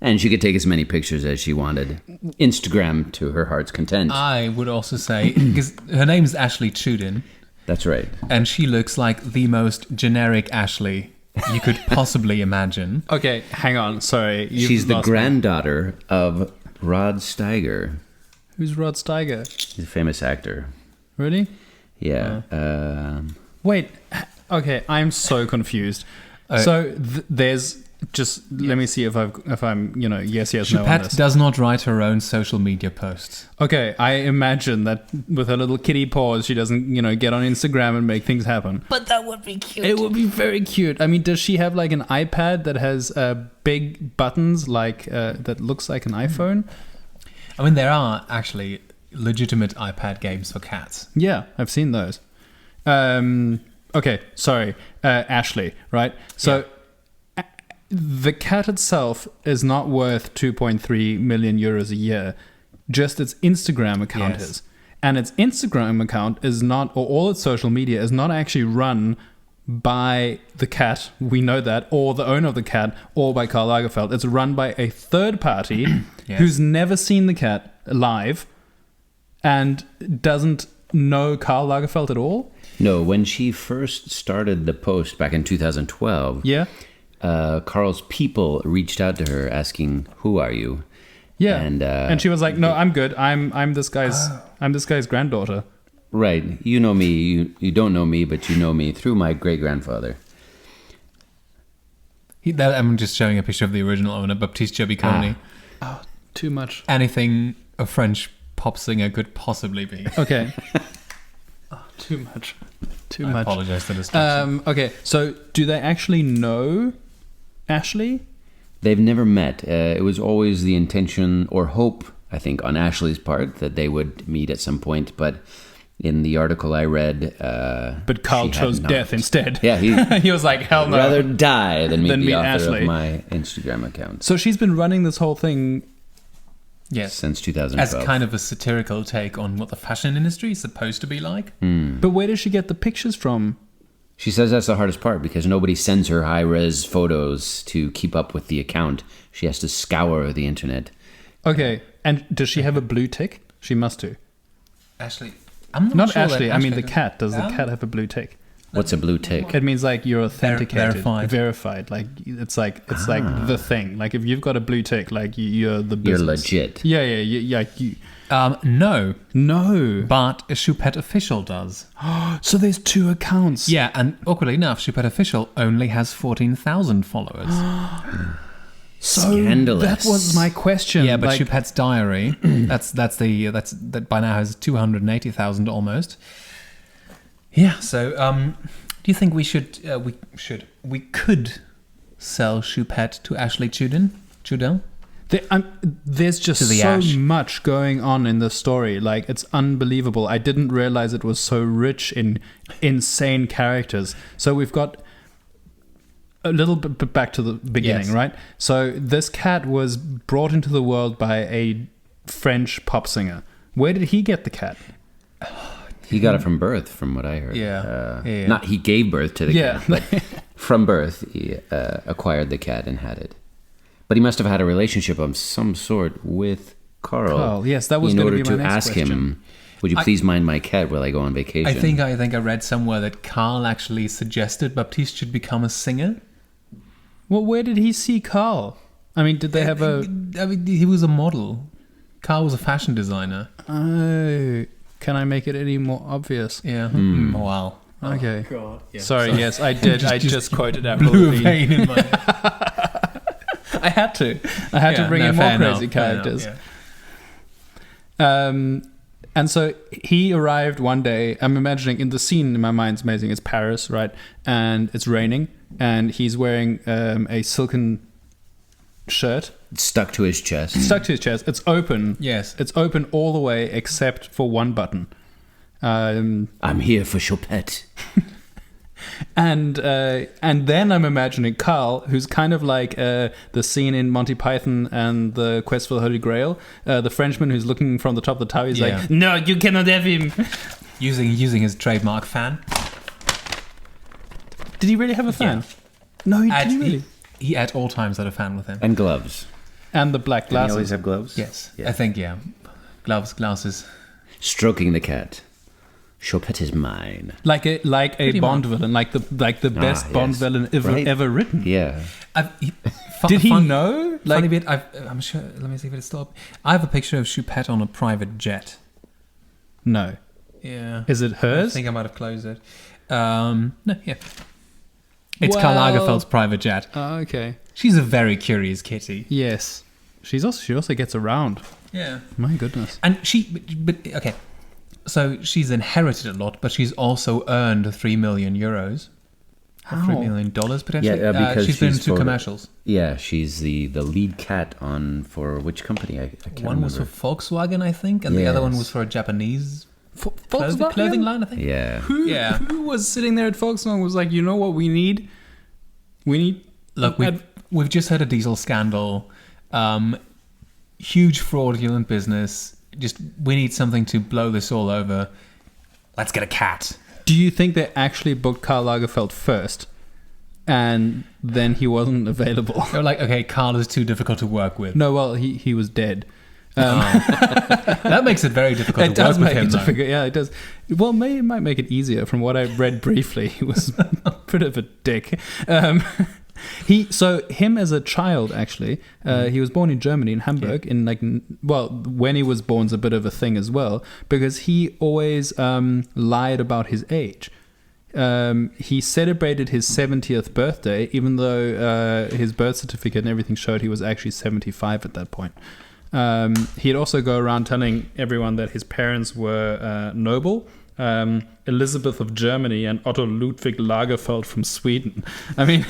S1: and she could take as many pictures as she wanted. Instagram to her heart's content.
S3: I would also say, because her name's Ashley Chudin,
S1: That's right.
S3: and she looks like the most generic Ashley you could possibly imagine.
S4: Okay, hang on. Sorry. you've
S1: She's the
S4: lost me.
S1: granddaughter of Rod Steiger.
S4: Who's Rod Steiger?
S1: He's a famous actor.
S4: Really?
S1: Yeah.
S4: Wait. Okay, I'm so confused. There's just let me see if I'm yes no on
S3: Choupette
S4: this.
S3: does not write her own social media posts.
S4: Okay, I imagine that with her little kitty paws, she doesn't get on Instagram and make things happen.
S5: But that would be cute.
S4: It would be very cute. I mean, does she have like an iPad that has big buttons like that looks like an iPhone?
S3: I mean, there are actually legitimate iPad games for cats.
S4: Yeah, I've seen those. Okay, sorry, Ashley, right? So the cat itself is not worth 2.3 million euros a year. Just its Instagram account
S3: Yes.
S4: is. And its Instagram account is not, or all its social media is not actually run by the cat, we know that, or the owner of the cat, or by Karl Lagerfeld. It's run by a third party
S3: Yes.
S4: who's never seen the cat live and doesn't know Karl Lagerfeld at all.
S1: No, when she first started the post back in 2012,
S4: Yeah.
S1: Karl's people reached out to her asking, "Who are you?"
S4: Yeah.
S1: And
S4: she was like, "No, I'm good. I'm this guy's granddaughter."
S1: right, you know me. You don't know me, but you know me through my great grandfather.
S3: I'm just showing a picture of the original owner, Baptiste Jabiconi.
S4: Oh, too much.
S3: Anything a French pop singer could possibly be.
S4: Okay. Too much. Too
S3: I
S4: much.
S3: apologize for the distraction.
S4: Okay, so do they actually know Ashley?
S1: They've never met. It was always the intention or hope, I think, on Ashley's part that they would meet at some point. But in the article I read,
S4: But Karl
S1: she had
S4: chose
S1: not.
S4: death instead.
S1: Yeah, he
S4: He was like, hell no.
S1: rather die than meet
S4: Than
S1: the
S4: meet
S1: author
S4: Ashley.
S1: of my Instagram account
S4: So she's been running this whole thing.
S3: Yes.
S1: since
S3: As
S1: 2012.
S3: kind of a satirical take on what the fashion industry is supposed to be like.
S4: But where does she get the pictures from?
S1: She says that's the hardest part because nobody sends her high-res photos to keep up with the account. She has to scour the internet.
S4: Okay, and does she have a blue tick? She must do.
S3: Ashley, I'm not,
S4: Not
S3: sure that
S4: Ashley, I mean the
S3: does-
S4: cat. Does the
S3: Oh.
S4: cat have a blue tick?
S1: What's a blue tick?
S4: It means like you're authenticated,
S3: verified.
S4: Like it's like the thing. Like if you've got a blue tick, like you're the
S1: You're
S4: business.
S1: legit.
S4: Yeah.
S3: No,
S4: No.
S3: but a Choupette official does.
S4: So there's two accounts.
S3: Yeah, and awkwardly enough, Choupette official only has 14,000 followers.
S4: So
S1: Scandalous.
S4: that was my question.
S3: Yeah, but
S4: like,
S3: Choupette's diary, that by now has 280,000 almost. Yeah. So, do you think we could sell Choupette to Ashley Chudel?
S4: there's just
S3: To the
S4: so
S3: ash.
S4: much going on in this story. Like it's unbelievable. I didn't realize it was so rich in insane characters. So we've got a little bit back to the beginning,
S3: Yes.
S4: right? So this cat was brought into the world by a French pop singer. Where did he get the cat?
S1: He got it from birth, from what I heard.
S3: Yeah.
S1: Not he gave birth to the
S4: Yeah.
S1: cat, but from birth he acquired the cat and had it. But he must have had a relationship of some sort with Karl.
S4: Karl, yes, that was
S1: in
S4: gonna
S1: order
S4: be my
S1: to
S4: next
S1: ask
S4: question.
S1: him, "Would you please mind my cat while I go on vacation?"
S3: I think I read somewhere that Karl actually suggested Baptiste should become a singer.
S4: Well, where did he see Karl? I mean, did they have a...
S3: I mean, he was a model. Karl was a fashion designer.
S4: Oh, can I make it any more obvious?
S3: Yeah. Wow.
S4: Okay.
S3: God. Yeah.
S4: Sorry, yes, I did. I just quoted Avril
S3: Blew a
S4: Lavigne.
S3: vein in my.
S4: I had to. I had to bring in more crazy characters. And so he arrived one day. I'm imagining in the scene in my mind's amazing. It's Paris, right? And it's raining, and he's wearing a silken shirt
S1: Stuck to his chest.
S4: stuck to his chest. It's open.
S3: Yes.
S4: It's open all the way except for one button.
S1: I'm here for Choupette.
S4: And then I'm imagining Karl, who's kind of like the scene in Monty Python and the Quest for the Holy Grail, the Frenchman who's looking from the top of the tower. He's
S3: Yeah.
S4: like, "No, you cannot have him."
S3: Using his trademark fan.
S4: Did he really have a fan? No, he didn't really.
S3: He at all times had a fan with him.
S1: And gloves.
S4: And the black
S1: Did he always
S4: glasses.
S1: have gloves?
S3: Yes,
S1: Yeah.
S3: I think gloves, glasses.
S1: Stroking the cat. Choupette is mine.
S4: Like a
S3: Pretty
S4: Bond
S3: much.
S4: villain, like the best
S1: yes.
S4: Bond villain
S1: Right.
S4: ever written.
S1: Yeah.
S4: Did he know?
S3: Funny bit. I'm sure. Let me see if it's still up. I have a picture of Choupette on a private jet.
S4: No.
S3: Yeah.
S4: Is it
S3: I
S4: hers?
S3: think I might have closed it. No, yeah. It's Karl
S4: Well-
S3: Lagerfeld's private jet.
S4: Oh, okay.
S3: She's a very curious kitty.
S4: Yes. She also gets around.
S3: Yeah.
S4: My goodness.
S3: And but okay. So she's inherited a lot, but she's also earned 3 million euros. Or $3 million potentially.
S1: Yeah, because
S3: she's been in
S1: she's
S3: 2
S1: for-
S3: commercials.
S1: Yeah, she's the lead cat for which company? I can't
S3: One was
S1: remember.
S3: for Volkswagen, I think, and the other one
S1: Yes.
S3: was for a Japanese
S4: Volkswagen?
S3: clothing line, I think.
S1: Yeah.
S4: Who was sitting there at Volkswagen and was like, you know what we need?
S3: Look, we've just had a diesel scandal, huge fraudulent business. Just we need something to blow this all over. Let's get a cat.
S4: Do you think they actually booked Karl Lagerfeld first and then he wasn't available?
S3: They were like, okay, Karl is too difficult to work with.
S4: No, well, he was dead.
S3: That makes it very difficult
S4: It
S3: to work
S4: does
S3: with
S4: make
S3: him.
S4: it
S3: though.
S4: difficult. Yeah, it does. Well, it might make it easier. From what I read briefly, he was a bit of a dick. Him as a child, actually, he was born in Germany, in Hamburg. When he was born, is a bit of a thing as well, because he always lied about his age. He celebrated his 70th birthday, even though his birth certificate and everything showed he was actually 75 at that point. He'd also go around telling everyone that his parents were noble, Elizabeth of Germany and Otto Ludwig Lagerfeld from Sweden. I mean,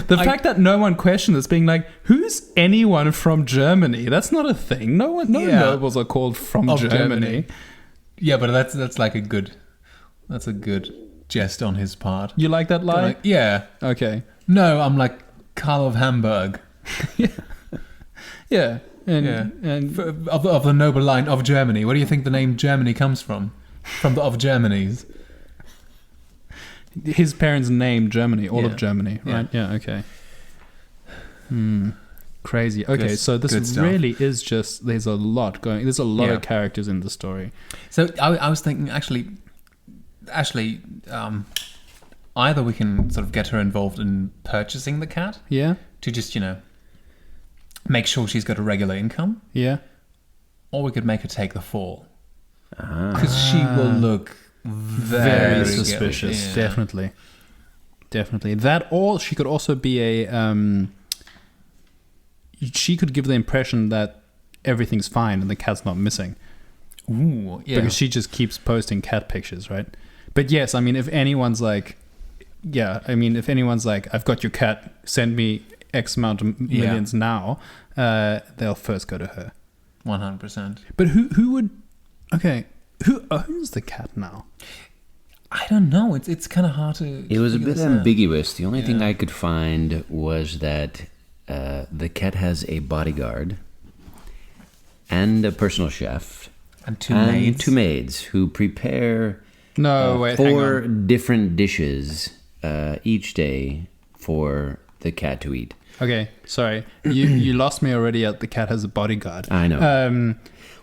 S4: the fact that no one questioned this, being like, who's anyone from Germany? That's not a thing. No nobles are called from Germany.
S3: Yeah, but that's like a good jest on his part.
S4: You like that lie?
S3: Like, yeah.
S4: Okay.
S3: No, I'm like Karl of Hamburg.
S4: Yeah.
S3: Of the noble line of Germany. Where do you think the name Germany comes from? From the of Germany's.
S4: His parents named Germany, all
S3: Yeah.
S4: of Germany, right? Yeah, okay. Crazy. Okay,
S3: Good-
S4: so this
S3: good stuff.
S4: really is just, there's a lot
S3: Yeah.
S4: of characters in the story.
S3: So I was thinking, actually, either we can sort of get her involved in purchasing the cat
S4: Yeah?
S3: to just, make sure she's got a regular income,
S4: Yeah?
S3: or we could make her take the fall. Because she will look
S4: Very
S3: very
S4: suspicious.
S3: Yeah.
S4: Definitely. That, or she could also be she could give the impression that everything's fine and the cat's not missing.
S3: Ooh, yeah.
S4: Because she just keeps posting cat pictures, right? But yes, I mean, if anyone's like, I've got your cat, send me X amount of millions now, they'll first go to her.
S3: 100%.
S4: But who would? Okay, who owns the cat now?
S3: I don't know. It's kind of hard to.
S1: It was a
S3: figure
S1: bit
S3: this out.
S1: ambiguous. The only thing I could find was that the cat has a bodyguard and a personal chef
S3: And two maids.
S1: who prepare
S4: No, wait, hang
S1: 4
S4: on.
S1: different dishes each day for the cat to eat.
S4: Okay, sorry, you lost me already. At the cat has a bodyguard.
S1: I know.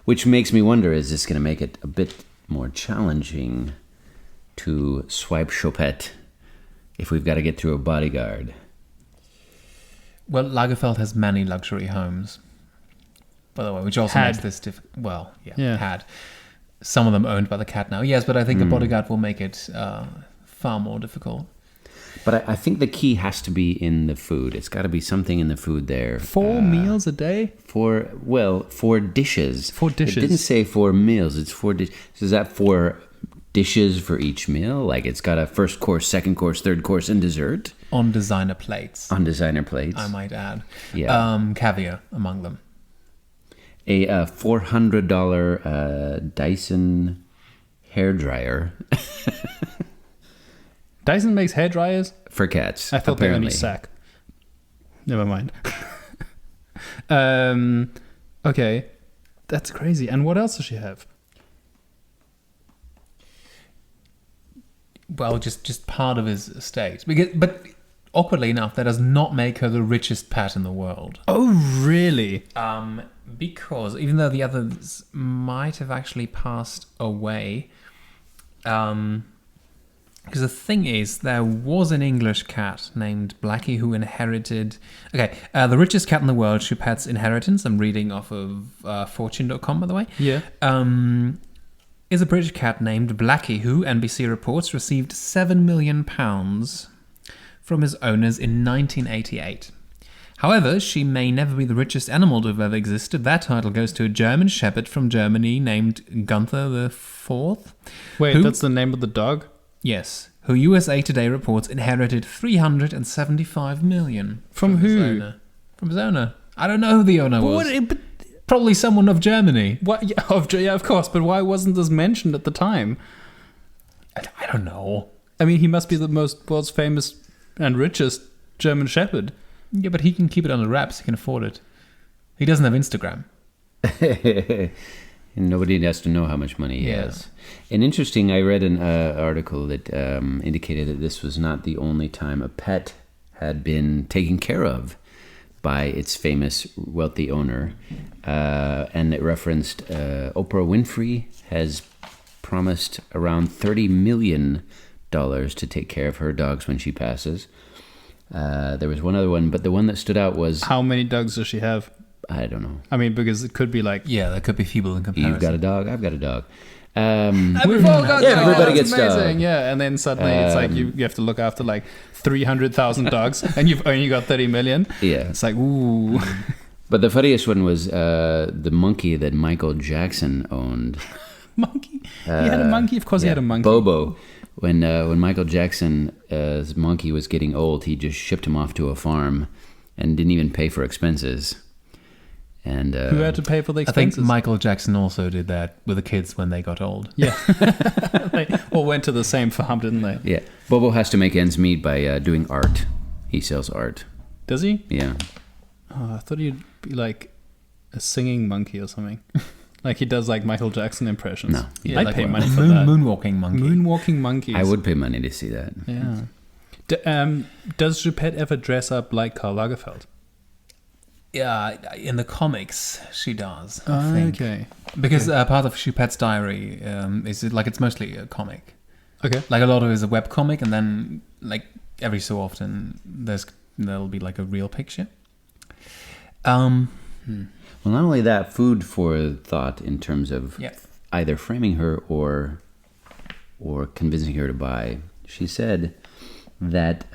S1: Which makes me wonder, is this going to make it a bit more challenging to swipe Choupette if we've got to get through a bodyguard?
S3: Well, Lagerfeld has many luxury homes, by the way, which also makes this difficult. Well,
S4: Yeah.
S3: had. Some of them owned by the cat now. Yes, but I think a bodyguard will make it far more difficult.
S1: But I think the key has to be in the food. It's got to be something in the food there.
S4: 4 meals a day.
S1: 4 dishes.
S4: 4 dishes.
S1: It didn't say 4 meals. It's 4 dishes. So is that 4 dishes for each meal? Like it's got a first course, second course, third course, and dessert?
S3: On designer plates,
S1: on designer plates.
S3: I might add.
S1: Yeah.
S3: Caviar among them.
S1: A $400 Dyson hairdryer
S4: Dyson makes hair dryers?
S1: for cats.
S4: I thought they
S1: apparently.
S4: only sack. Never mind. Okay. That's crazy. And what else does she have?
S3: Well, just part of his estate. But awkwardly enough, that does not make her the richest pet in the world.
S4: Oh, really?
S3: Because even though the others might have actually passed away, because the thing is, there was an English cat named Blackie who inherited... Okay, the richest cat in the world, Choupette's inheritance, I'm reading off of fortune.com, by the way.
S4: Yeah.
S3: Is a British cat named Blackie who, NBC reports, received £7 million from his owners in 1988. However, she may never be the richest animal to have ever existed. That title goes to a German shepherd from Germany named Gunther IV.
S4: Wait, that's the name of the dog?
S3: Yes, who USA Today reports inherited $375 million
S4: From
S3: his
S4: who?
S3: owner. From his owner. I don't know who the owner was.
S4: But
S3: Probably someone of Germany.
S4: what? Yeah, of course. But why wasn't this mentioned at the time?
S3: I don't know.
S4: I mean, he must be the world's famous and richest German shepherd.
S3: Yeah, but he can keep it under wraps. He can afford it. He doesn't have Instagram.
S1: And nobody has to know how much money he has. And interesting, I read an article that indicated that this was not the only time a pet had been taken care of by its famous wealthy owner. And it referenced Oprah Winfrey has promised around $30 million to take care of her dogs when she passes. There was one other one, but the one that stood out was...
S4: How many dogs does she have?
S1: I don't know.
S4: I mean, because it could be like...
S3: Yeah, that could be feeble in comparison.
S1: You've got a dog, I've got a dog.
S4: We've all got dogs.
S1: everybody
S4: That's
S1: gets
S4: amazing.
S1: dog.
S4: Yeah, and then suddenly it's like you have to look after like 300,000 dogs and you've only got 30 million.
S1: Yeah.
S4: It's like, ooh.
S1: But the funniest one was the monkey that Michael Jackson owned.
S4: Monkey? He had a monkey? Of course he had a monkey.
S1: Bobo. When Michael Jackson's monkey was getting old, he just shipped him off to a farm and didn't even pay for expenses. And
S4: Who had to pay for the
S3: I
S4: expenses?
S3: think Michael Jackson also did that with the kids when they got old.
S4: Yeah. They all went to the same farm, didn't they?
S1: Yeah. Bobo has to make ends meet by doing art. He sells art.
S4: Does he?
S1: Yeah.
S4: Oh, I thought he'd be like a singing monkey or something. Like he does like Michael Jackson impressions.
S1: No.
S3: Yeah,
S4: I'd
S3: like
S4: pay
S3: a
S4: money for that.
S3: moonwalking monkey.
S4: Moonwalking monkeys.
S1: I would pay money to see that.
S4: Yeah. Does Choupette ever dress up like Karl Lagerfeld?
S3: Yeah, in the comics, she does, I think.
S4: Okay.
S3: Because part of Choupette's diary is like it's mostly a comic.
S4: Okay.
S3: Like a lot of it is a web comic, and then like every so often there'll be like a real picture.
S1: Well, not only that, food for thought in terms of either framing her or convincing her to buy. She said that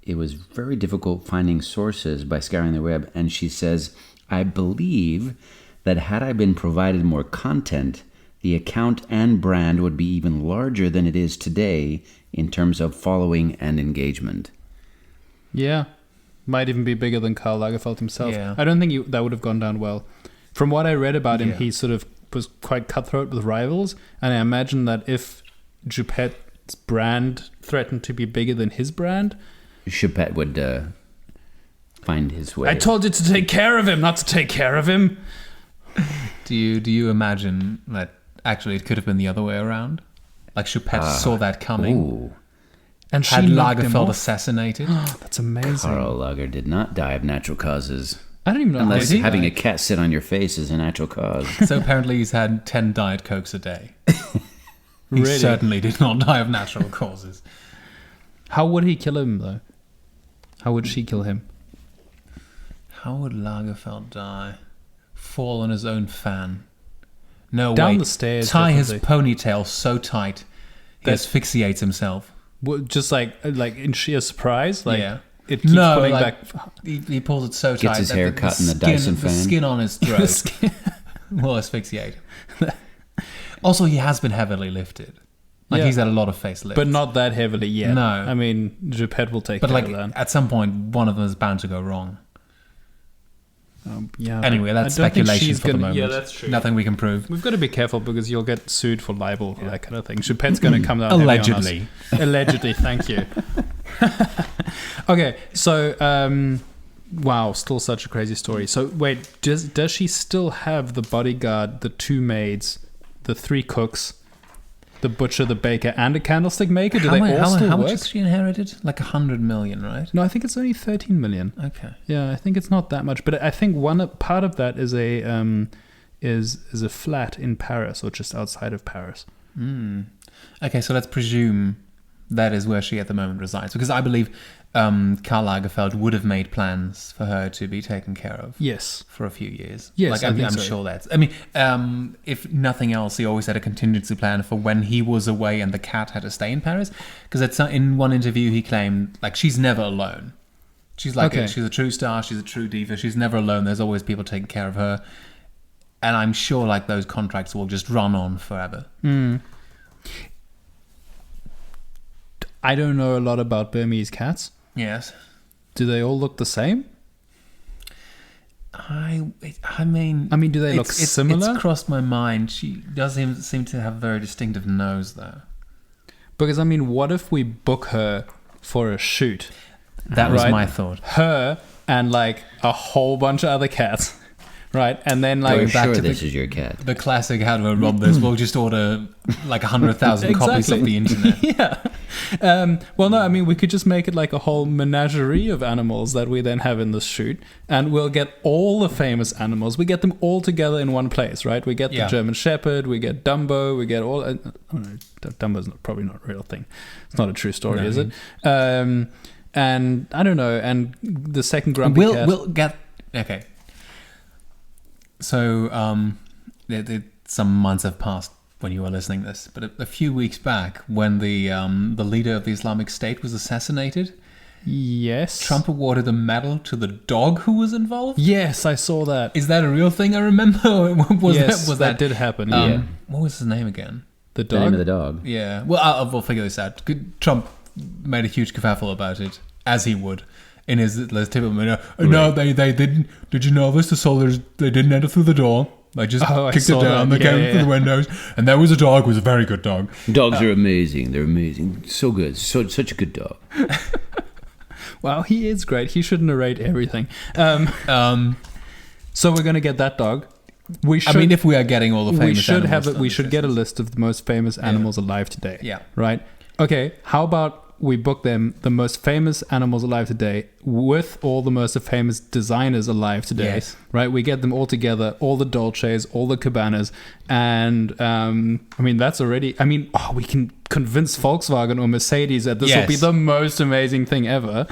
S1: it was very difficult finding sources by scouring the web, and she says, I believe that had I been provided more content, the account and brand would be even larger than it is today in terms of following and engagement.
S4: Yeah. Might even be bigger than Karl Lagerfeld himself.
S3: Yeah.
S4: I don't think that would have gone down well. From what I read about him, he sort of was quite cutthroat with rivals, and I imagine that if Choupette's brand threatened to be bigger than his brand,
S1: Choupette would find his way.
S4: I told you to take care of him, not to take care of him.
S3: Do you imagine that actually it could have been the other way around? Like Choupette saw that coming,
S1: Ooh.
S4: And she
S3: had
S4: knocked him
S3: Lagerfeld
S4: off.
S3: assassinated.
S4: That's amazing.
S1: Karl Lager did not die of natural causes.
S4: I don't even know
S1: Unless
S4: how he
S1: having a
S4: died.
S1: cat sit on your face is a natural cause.
S3: So apparently he's had 10 Diet Cokes a day. He
S4: Really?
S3: certainly did not die of natural causes.
S4: How would he kill him, though? How would she kill him?
S3: How would Lagerfeld die? Fall on his own fan. No,
S4: Down
S3: wait.
S4: the stairs,
S3: Tie his
S4: definitely.
S3: ponytail so tight he
S4: That-
S3: asphyxiates himself.
S4: What, just like in sheer surprise? Like,
S3: Yeah.
S4: it keeps pulling
S3: like,
S4: back.
S3: He pulls it so
S1: Gets
S3: tight
S1: his
S3: that
S1: hair cut in the Dyson
S3: the
S1: fan.
S3: skin on his throat will asphyxiate. Also, he has been heavily lifted. Like
S4: Yeah.
S3: he's had a lot of facelifts.
S4: But not that heavily yet.
S3: No.
S4: I mean, Choupette will take
S3: But
S4: care
S3: like
S4: of that.
S3: at some point, one of them is bound to go wrong.
S4: Yeah.
S3: Anyway, that's
S4: I don't think
S3: speculation
S4: she's
S3: for the
S4: gonna-
S3: moment.
S4: Yeah, that's true.
S3: Nothing we can prove.
S4: We've got to be careful because you'll get sued for libel for that kind of thing. Choupette's going to come down heavy on us.
S3: Allegedly.
S4: Allegedly, thank you. Okay, so wow, still such a crazy story. So wait, does she still have the bodyguard, the 2 maids, the 3 cooks, the butcher, the baker, and a candlestick maker? Do they all still
S3: how
S4: work?
S3: much has she inherited? Like 100 million, right?
S4: No, I think it's only 13 million.
S3: Okay.
S4: Yeah, I think it's not that much, but I think one part of that is a flat in Paris or just outside of Paris.
S3: Okay, so let's presume that is where she at the moment resides, because I believe Karl Lagerfeld would have made plans for her to be taken care of.
S4: Yes.
S3: For a few years.
S4: Yes,
S3: like,
S4: I think
S3: I'm
S4: so.
S3: sure that's... I mean, if nothing else, he always had a contingency plan for when he was away and the cat had to stay in Paris. Because in one interview, he claimed, like, she's never alone. She's like,
S4: Okay.
S3: she's a true star, she's a true diva, she's never alone, there's always people taking care of her. And I'm sure, like, those contracts will just run on forever.
S4: I don't know a lot about Burmese cats.
S3: Yes.
S4: Do they all look the same?
S3: I mean,
S4: do they look similar?
S3: It's crossed my mind. She does seem to have a very distinctive nose, though.
S4: Because, I mean, what if we book her for a shoot?
S3: That was
S4: Right.
S3: my thought.
S4: Her and, like, a whole bunch of other cats, right? And then,
S1: Are you
S4: like...
S3: back
S1: sure
S3: to
S1: this is your cat?
S3: The classic, how do I rob this? We'll just order like 100,000 copies of the internet.
S4: Yeah. Well, no, I mean, we could just make it like a whole menagerie of animals that we then have in this shoot, and we'll get all the famous animals. We get them all together in one place, right? We get the
S3: Yeah.
S4: German Shepherd, we get Dumbo, we get all... I don't know, Dumbo's probably not a real thing. It's not a true story,
S3: No.
S4: is it? And I don't know, and the second grumpy cat...
S3: We'll get... Okay. So, some months have passed when you were listening to this, but a few weeks back, when the leader of the Islamic State was assassinated,
S4: Yes.
S3: Trump awarded a medal to the dog who was involved.
S4: Yes, I saw that.
S3: Is that a real thing? I remember. Or was
S4: that did happen.
S1: Yeah.
S3: What was his name again?
S4: The
S1: The
S4: dog?
S1: name of the dog.
S3: Yeah. Well, we'll figure this out. Trump made a huge kerfuffle about it, as he would. In his typical, no, they didn't. Did you know this? The soldiers, they didn't enter through the door. They just
S4: I
S3: kicked it
S4: saw
S3: down.
S4: that.
S3: They came through the windows, and there was a dog. It was a very good dog.
S1: Dogs are amazing. They're amazing. So good. Such a good dog.
S4: Wow, he is great. He should narrate everything. So we're going to get that dog. We should,
S3: I mean, if we are getting all the famous,
S4: we should have
S3: animals,
S4: it. We
S3: then
S4: should
S3: this
S4: get a
S3: is-
S4: list of the most famous animals alive today.
S3: Yeah.
S4: Right. Okay. How about we book them the most famous animals alive today with all the most famous designers alive today?
S3: Yes.
S4: Right. We get them all together, all the Dolces, all the Cabanas, and I mean that's already. I mean, we can convince Volkswagen or Mercedes that this will be
S3: Yes.
S4: the most amazing thing ever.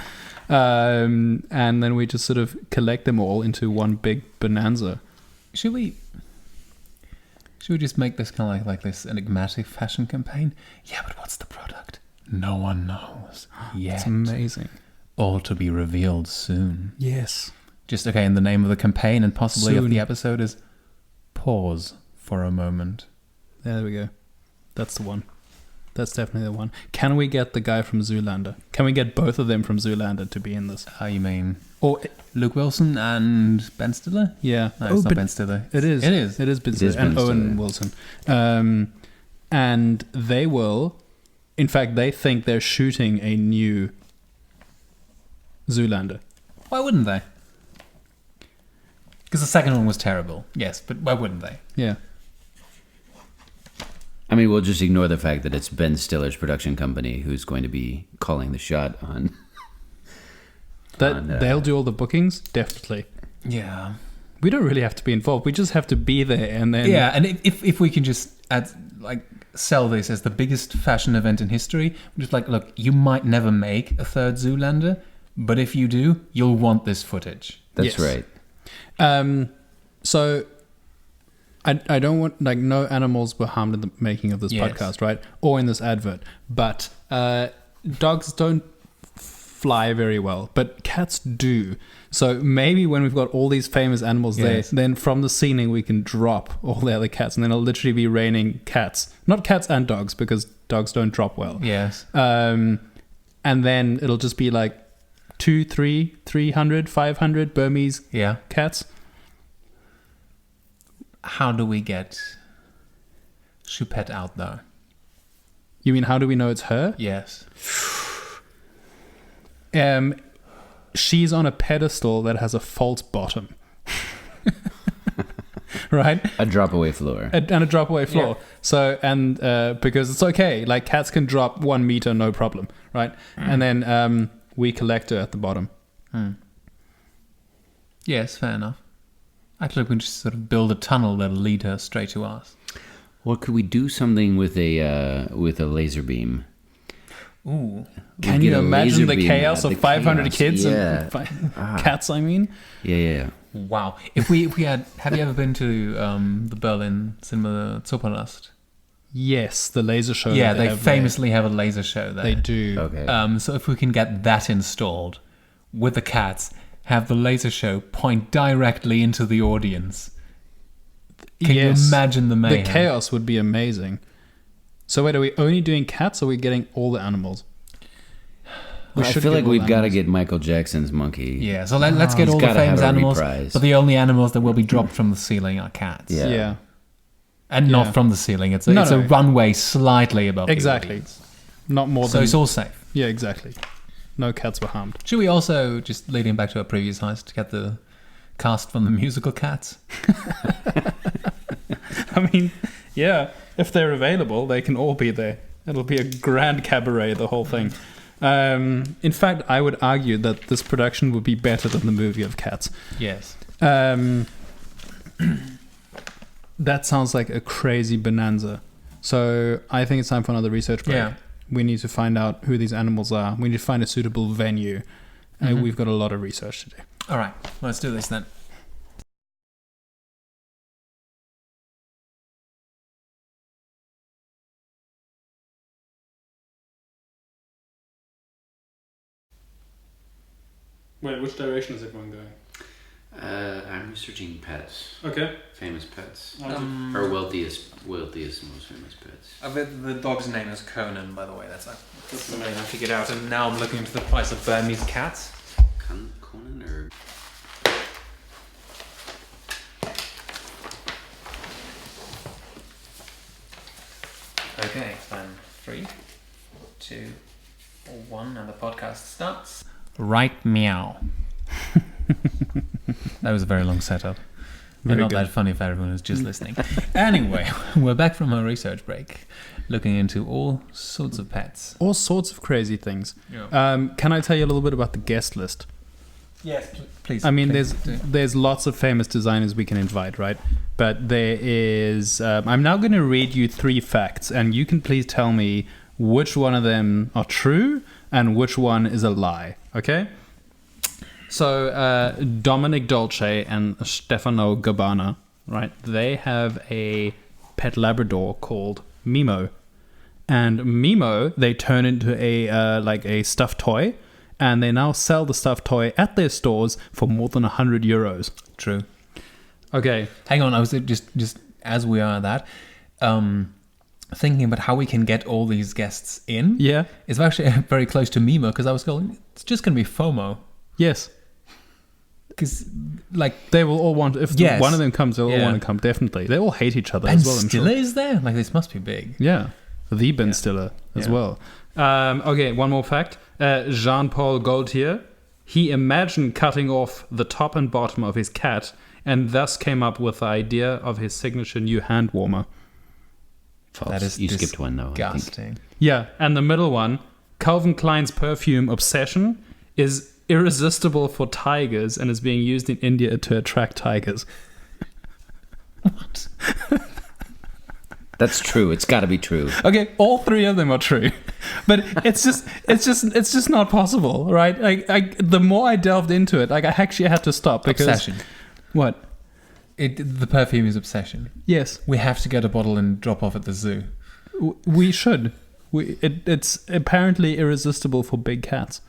S4: And then we just sort of collect them all into one big bonanza.
S3: Should we just make this kind of like this enigmatic fashion campaign? Yeah, but what's the product? No one knows yet.
S4: It's amazing.
S3: All to be revealed soon.
S4: Yes.
S3: Just okay. And the name of the campaign and possibly of
S4: Soon.
S3: the episode is "Pause for a Moment."
S4: There we go. That's the one. That's definitely the one. Can we get the guy from Zoolander? Can we get both of them from Zoolander to be in this?
S3: How you mean?
S4: Or
S3: Luke Wilson and Ben Stiller?
S4: yeah.
S3: No, it's not
S4: but
S3: Ben Stiller.
S4: It is.
S3: It is.
S4: It is Ben
S1: It is
S4: Stiller and
S1: Ben
S4: Owen
S1: Stiller.
S4: Wilson. And they will. In fact, they think they're shooting a new Zoolander.
S3: Why wouldn't they? Because the second one was terrible. Yes, but why wouldn't they?
S4: Yeah.
S1: I mean, we'll just ignore the fact that it's Ben Stiller's production company who's going to be calling the shot on.
S4: They'll do all the bookings, definitely.
S3: Yeah.
S4: We don't really have to be involved. We just have to be there and then
S3: Yeah, and if we can just sell this as the biggest fashion event in history, just like, look, you might never make a third Zoolander, but if you do, you'll want this footage.
S1: That's
S4: Yes.
S1: right.
S4: So I don't want, like, no animals were harmed in the making of this
S3: Yes.
S4: podcast, right? Or in this advert. But dogs don't fly very well, but cats do. So maybe when we've got all these famous animals
S3: Yes.
S4: there, then from the ceiling we can drop all the other cats, and then it'll literally be raining cats. Not cats and dogs, because Dogs don't drop well.
S3: Yes.
S4: And then it'll just be like 300, 500 Burmese
S3: Yeah.
S4: cats.
S3: How do we get Choupette out though?
S4: You mean, how do we know it's her?
S3: Yes.
S4: She's on a pedestal that has a false bottom. Right?
S1: A drop away floor.
S4: And a drop away floor.
S3: Yeah.
S4: So, and because it's okay, like cats can drop 1 meter, no problem, right? And then we collect her at the bottom.
S3: Yes, fair enough. Actually, we can just sort of build a tunnel that'll lead her straight to us.
S1: Or could we do something with a laser beam?
S3: Ooh.
S4: Can
S1: We
S4: you
S1: get a
S4: imagine
S1: laser
S4: the
S1: beam
S4: chaos
S1: at
S4: of
S1: the
S4: 500
S1: chaos.
S4: kids
S1: Yeah.
S4: and cats, I mean?
S1: Yeah.
S3: Wow. If we had, have you ever been to the Berlin cinema Zoopalast?
S4: Yes, the laser show.
S3: Yeah,
S4: that
S3: they
S4: have
S3: famously have a laser show there.
S4: They do.
S1: Okay.
S3: So if we can get that installed with the cats, have the laser show point directly into the audience. Can you imagine the mayhem?
S4: The chaos would be amazing. So wait, are we only doing cats or are we getting all the animals?
S1: I
S4: should
S1: feel
S4: get
S1: like
S4: all
S1: we've
S4: the
S1: got to
S4: animals.
S1: get Michael Jackson's monkey.
S3: Yeah, so let's get
S1: He's
S3: all the
S1: gotta have
S3: famous
S1: a
S3: animals,
S1: reprise.
S3: but the only animals that will be dropped from the ceiling are cats.
S1: Yeah.
S4: Yeah.
S3: And
S4: Yeah.
S3: not from the ceiling. It's a,
S4: No,
S3: it's
S4: no.
S3: a runway slightly above the
S4: Exactly.
S3: audience.
S4: Not more
S3: So
S4: than...
S3: it's all safe.
S4: Yeah, exactly. No cats were harmed.
S3: Should we also, just leading back to our previous heist, get the cast from the musical Cats?
S4: I mean, yeah, if they're available, they can all be there. It'll be a grand cabaret, the whole thing. In fact, I would argue that this production would be better than the movie of Cats.
S3: Yes.
S4: That sounds like a crazy bonanza. So I think it's time for another research break.
S3: Yeah.
S4: We need to find out who these animals are. We need to find a suitable venue. And we've got a lot of research to do.
S3: All right, let's do this then.
S2: Wait, which direction is everyone going?
S1: I'm researching pets,
S2: Okay.
S1: famous pets,
S3: Um,
S1: or wealthiest, most famous pets.
S3: The dog's name is Conan, by the way. That's the name I figured out. And now I'm looking into the price of Burmese cats.
S1: Conan or
S3: Okay, then 3, 2, 1, and the podcast starts. Right meow. That was a very long setup.
S4: Very
S3: Not
S4: good.
S3: that funny for everyone who's just listening. Anyway, we're back from our research break, looking into all sorts of pets.
S4: All sorts of crazy things.
S3: Yeah.
S4: Can I tell you a little bit about the guest list?
S3: Yes, please.
S4: I mean,
S3: please
S4: there's lots of famous designers we can invite, right? But there is... I'm now going to read you 3 facts, and you can please tell me which one of them are true and which one is a lie, okay? So, Dominic Dolce and Stefano Gabbana, right? They have a pet Labrador called Mimo. And Mimo, they turn into a stuffed toy, and they now sell the stuffed toy at their stores for more than 100 euros.
S3: True.
S4: Okay.
S3: Hang on, I was just as we are at that, thinking about how we can get all these guests in.
S4: Yeah.
S3: It's actually very close to Mimo, because I was going, it's just going to be FOMO.
S4: Yes.
S3: Because, like,
S4: They will all want... If
S3: Yes.
S4: one of them comes, they'll all
S3: Yeah.
S4: want to come, definitely. They all hate each other
S3: Ben
S4: as well, I'm
S3: Stiller
S4: sure.
S3: is there? Like, this must be big.
S4: Yeah. The Ben Stiller as
S3: Yeah.
S4: well. Okay, one more fact. Jean-Paul Gaultier, he imagined cutting off the top and bottom of his cat and thus came up with the idea of his signature new hand warmer.
S1: False.
S3: That is
S1: You skipped one though. I think.
S3: disgusting.
S4: Yeah, and the middle one, Calvin Klein's perfume Obsession is irresistible for tigers and is being used in India to attract tigers.
S1: That's true. It's got to be true.
S4: Okay, all 3 of them are true, but it's just not possible, right? Like, the more I delved into it, like I actually had to stop because
S3: Obsession.
S4: What?
S3: The perfume is Obsession.
S4: Yes,
S3: We have to get a bottle and drop off at the zoo.
S4: we should. It's apparently irresistible for big cats.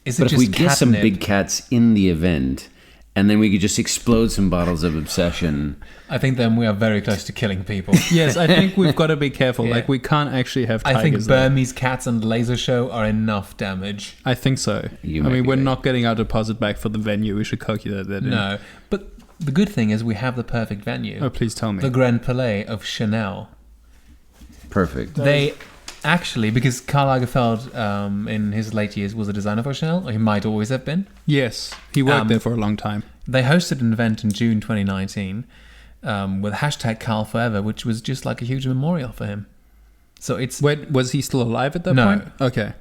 S3: Is it
S1: But if
S3: just
S1: we get some
S3: catnip?
S1: big cats in the event, and then we could just explode some bottles of Obsession.
S3: I think then we are very close to killing people.
S4: Yes, I think we've got to be careful.
S3: Yeah.
S4: Like, we can't actually have
S3: I
S4: tigers
S3: think
S4: there.
S3: Burmese cats and laser show are enough damage.
S4: I think so.
S1: You
S4: I
S1: might
S4: mean,
S1: be
S4: we're
S1: right.
S4: not getting our deposit back for the venue. We should calculate that in.
S3: No, but the good thing is we have the perfect venue.
S4: Oh, please tell me.
S3: The Grand Palais of Chanel.
S1: Perfect.
S3: They actually, because Karl Lagerfeld in his late years was a designer for Chanel, or he might always have been.
S4: Yes, he worked there for a long time.
S3: They hosted an event in June 2019 with hashtag Karl Forever, which was just like a huge memorial for him. So it's
S4: Wait, was he still alive at that
S3: No.
S4: point? Okay.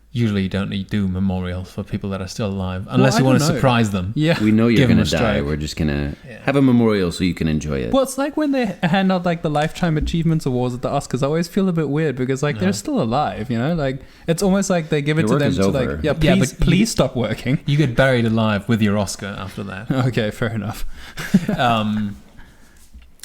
S3: usually you don't need do memorials for people that are still alive unless
S4: I
S3: you want to
S4: don't know.
S3: surprise them.
S4: Yeah.
S1: We know you're
S3: Give 'em
S1: going
S3: a
S1: to die.
S3: strike.
S1: We're just going to have a memorial so you can enjoy it.
S4: Well, it's like when they hand out like the Lifetime Achievements Awards at the Oscars. I always feel a bit weird because like they're still alive, you know? Like it's almost like they give it
S1: Your
S4: to
S1: work
S4: them
S1: is
S4: to like,
S1: over.
S4: yeah,
S3: Yeah,
S4: please,
S3: but
S4: please stop working.
S3: You get buried alive with your Oscar after that.
S4: Okay, fair enough.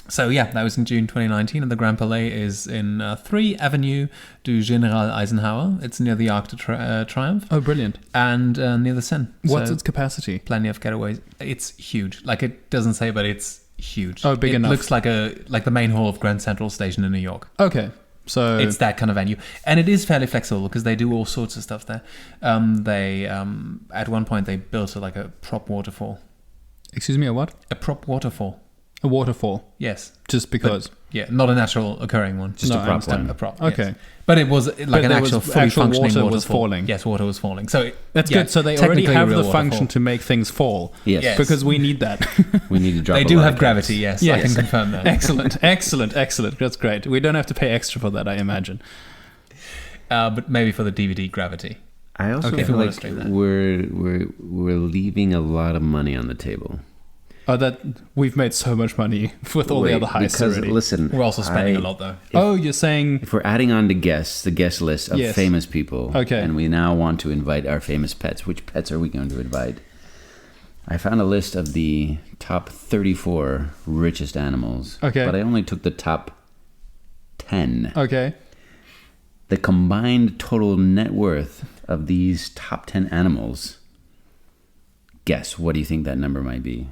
S3: So yeah, that was in June 2019, and the Grand Palais is in 3 Avenue du Général Eisenhower. It's near the Arc de Triomphe
S4: Oh, brilliant.
S3: and near the Seine.
S4: What's
S3: So
S4: its capacity?
S3: plenty of getaways. It's huge. Like it doesn't say, but it's huge.
S4: Oh, big
S3: it
S4: enough.
S3: Looks like the main hall of Grand Central Station in New York.
S4: Okay. So
S3: It's that kind of venue, and it is fairly flexible because they do all sorts of stuff there. They at one point they built like a prop waterfall.
S4: excuse me, a what?
S3: A prop waterfall.
S4: A waterfall.
S3: Yes.
S4: Just because.
S3: Yeah, not a natural occurring one.
S1: Just
S4: No,
S1: a
S4: I
S1: prop
S4: understand.
S1: one.
S3: A prop.
S4: Okay.
S3: Yes. But it was like an
S4: there
S3: actual
S4: was
S3: fully
S4: actual
S3: functioning
S4: water
S3: waterfall.
S4: was falling.
S3: Yes, water was falling. So
S4: That's
S3: yeah,
S4: good. So they already
S3: technically
S4: have
S3: a
S4: the
S3: real
S4: function
S3: waterfall.
S4: to make things fall.
S1: Yes.
S3: Yes.
S4: Because we need that.
S1: We need to drop
S3: They
S1: a
S3: do
S1: lot
S3: have
S1: of
S3: gravity. Yes, I
S4: Yes.
S3: can confirm that.
S4: Excellent. That's great. We don't have to pay extra for that, I imagine.
S3: But maybe for the DVD gravity.
S1: I also
S3: Okay.
S1: feel
S3: Wanna
S1: like
S3: stream that.
S1: we're leaving a lot of money on the table.
S4: Oh, that we've made so much money with all the
S1: Wait,
S4: other heists
S1: because,
S4: already.
S1: Listen,
S3: We're also spending
S1: I-
S3: a lot though.
S4: Oh, you're saying
S1: If we're adding on to guests, the guest list of
S4: Yes.
S1: famous people,
S4: Okay.
S1: and we now want to invite our famous pets, which pets are we going to invite? I found a list of the top 34 richest animals.
S4: Okay.
S1: But I only took the top 10.
S4: okay?
S1: The combined total net worth of these top 10 animals. Guess, what do you think that number might be?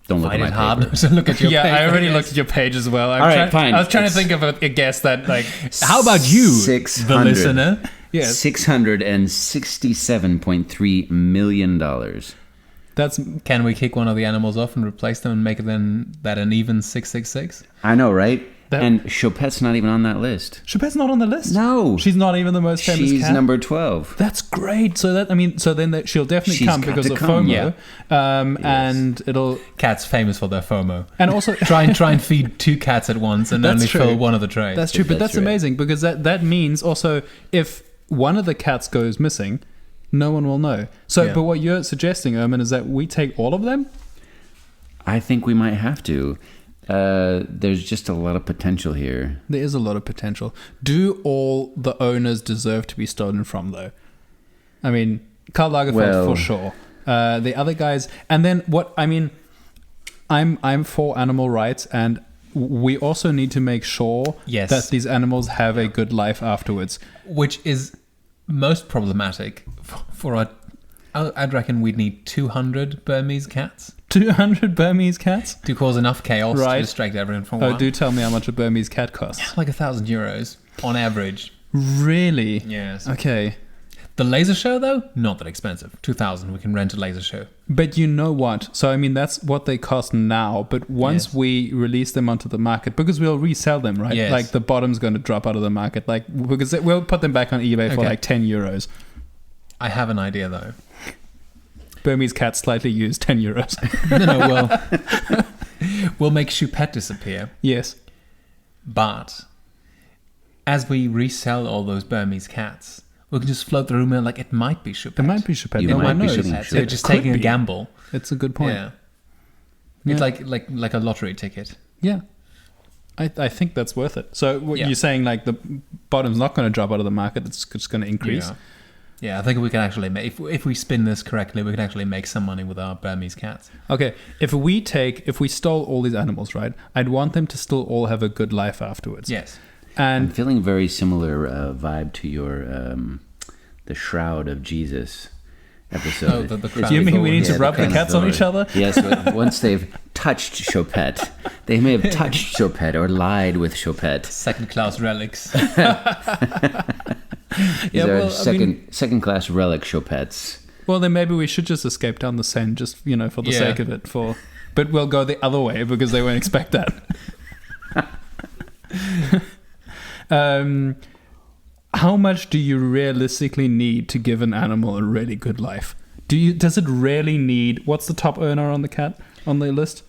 S1: Don't look
S3: Find
S1: at
S3: it
S1: my
S3: hard
S1: paper.
S3: to look at your
S4: Yeah,
S3: page.
S4: I already looked at your page as well.
S1: All right, fine.
S4: I was trying to
S1: It's-
S4: think of a guess that like.
S3: How about you, the
S1: 600.
S3: listener?
S4: Yes,
S1: $667.3 million.
S4: that's
S3: Can we kick one of the animals off and replace them and make it then that an even 666?
S1: I know, right?
S4: That-
S1: And Choupette's not even on that list.
S4: Choupette's not on the list.
S1: No.
S4: She's not even the most famous
S1: She's
S4: cat.
S1: number 12.
S4: That's great. So then she'll definitely
S1: She's
S4: come
S1: got
S4: because
S1: to
S4: of
S1: come.
S4: FOMO. And it'll
S3: Cats famous for their FOMO.
S4: and also
S3: Try and feed 2 cats at once and
S4: That's
S3: only
S4: true.
S3: fill one of the trays.
S4: That's true, but
S1: That's
S4: that's
S1: right.
S4: amazing because that means also if one of the cats goes missing, no one will know. So,
S3: Yeah.
S4: but what you're suggesting, Erman, is that we take all of them?
S1: I think we might have to. There's just a lot of potential here.
S4: There is a lot of potential. Do all the owners deserve to be stolen from, though? I mean, Karl Lagerfeld
S1: Well-
S4: for sure. The other guys, and then what? I mean, I'm for animal rights, and we also need to make sure
S3: Yes.
S4: that these animals have a good life afterwards.
S3: Which is most problematic for a... I'd reckon we'd need 200 Burmese cats
S4: 200 Burmese cats?
S3: to cause enough chaos
S4: Right.
S3: to distract everyone from a
S4: Oh,
S3: while.
S4: do tell me how much a Burmese cat costs.
S3: Like €1,000 on average.
S4: Really?
S3: Yes.
S4: Okay.
S3: The laser show, though, not that expensive. 2,000. We can rent a laser show.
S4: But you know what? So, I mean, that's what they cost now. But once
S3: Yes.
S4: we release them onto the market, because we'll resell them, right?
S3: Yes.
S4: Like the bottom's going to drop out of the market. Like, because we'll put them back on eBay for
S3: Okay.
S4: like €10.
S3: I have an idea, though.
S4: Burmese cat slightly used, €10.
S3: We'll make Choupette disappear.
S4: Yes.
S3: But as we resell all those Burmese cats, we can just float the rumor like it might be Choupette.
S4: It might be Choupette.
S1: You
S4: No
S1: might
S4: one
S1: be
S4: knows.
S1: Choupette.
S3: So you're
S4: It
S3: just
S4: could
S3: taking a
S4: be.
S3: gamble.
S4: It's a good point.
S3: Yeah.
S4: Yeah.
S3: It's like a lottery ticket.
S4: Yeah. I think that's worth it. So what
S3: Yeah.
S4: you're saying, like the bottom's not going to drop out of the market. It's just going to increase.
S3: Yeah. Yeah, I think we can actually make... If we spin this correctly, we can actually make some money with our Burmese cats.
S4: Okay, if we stole all these animals, right? I'd want them to still all have a good life afterwards.
S3: Yes.
S1: I'm
S4: And
S1: feeling very similar vibe to your the Shroud of Jesus. episode.
S3: Oh, the
S4: Do you mean we need to
S1: Yeah,
S4: rub the
S1: the
S4: cats on each other?
S1: Yes, but once they've touched Choupette, they may have touched Choupette or lied with Choupette.
S3: Second-class relics.
S1: These
S4: Yeah,
S1: are
S4: well, I mean-
S1: second-class relic Choupettes.
S4: Well, then maybe we should just escape down the Seine, just for the
S3: Yeah.
S4: sake of it. But we'll go the other way because they won't expect that. How much do you realistically need to give an animal a really good life? Does it really need? What's the top earner on the list?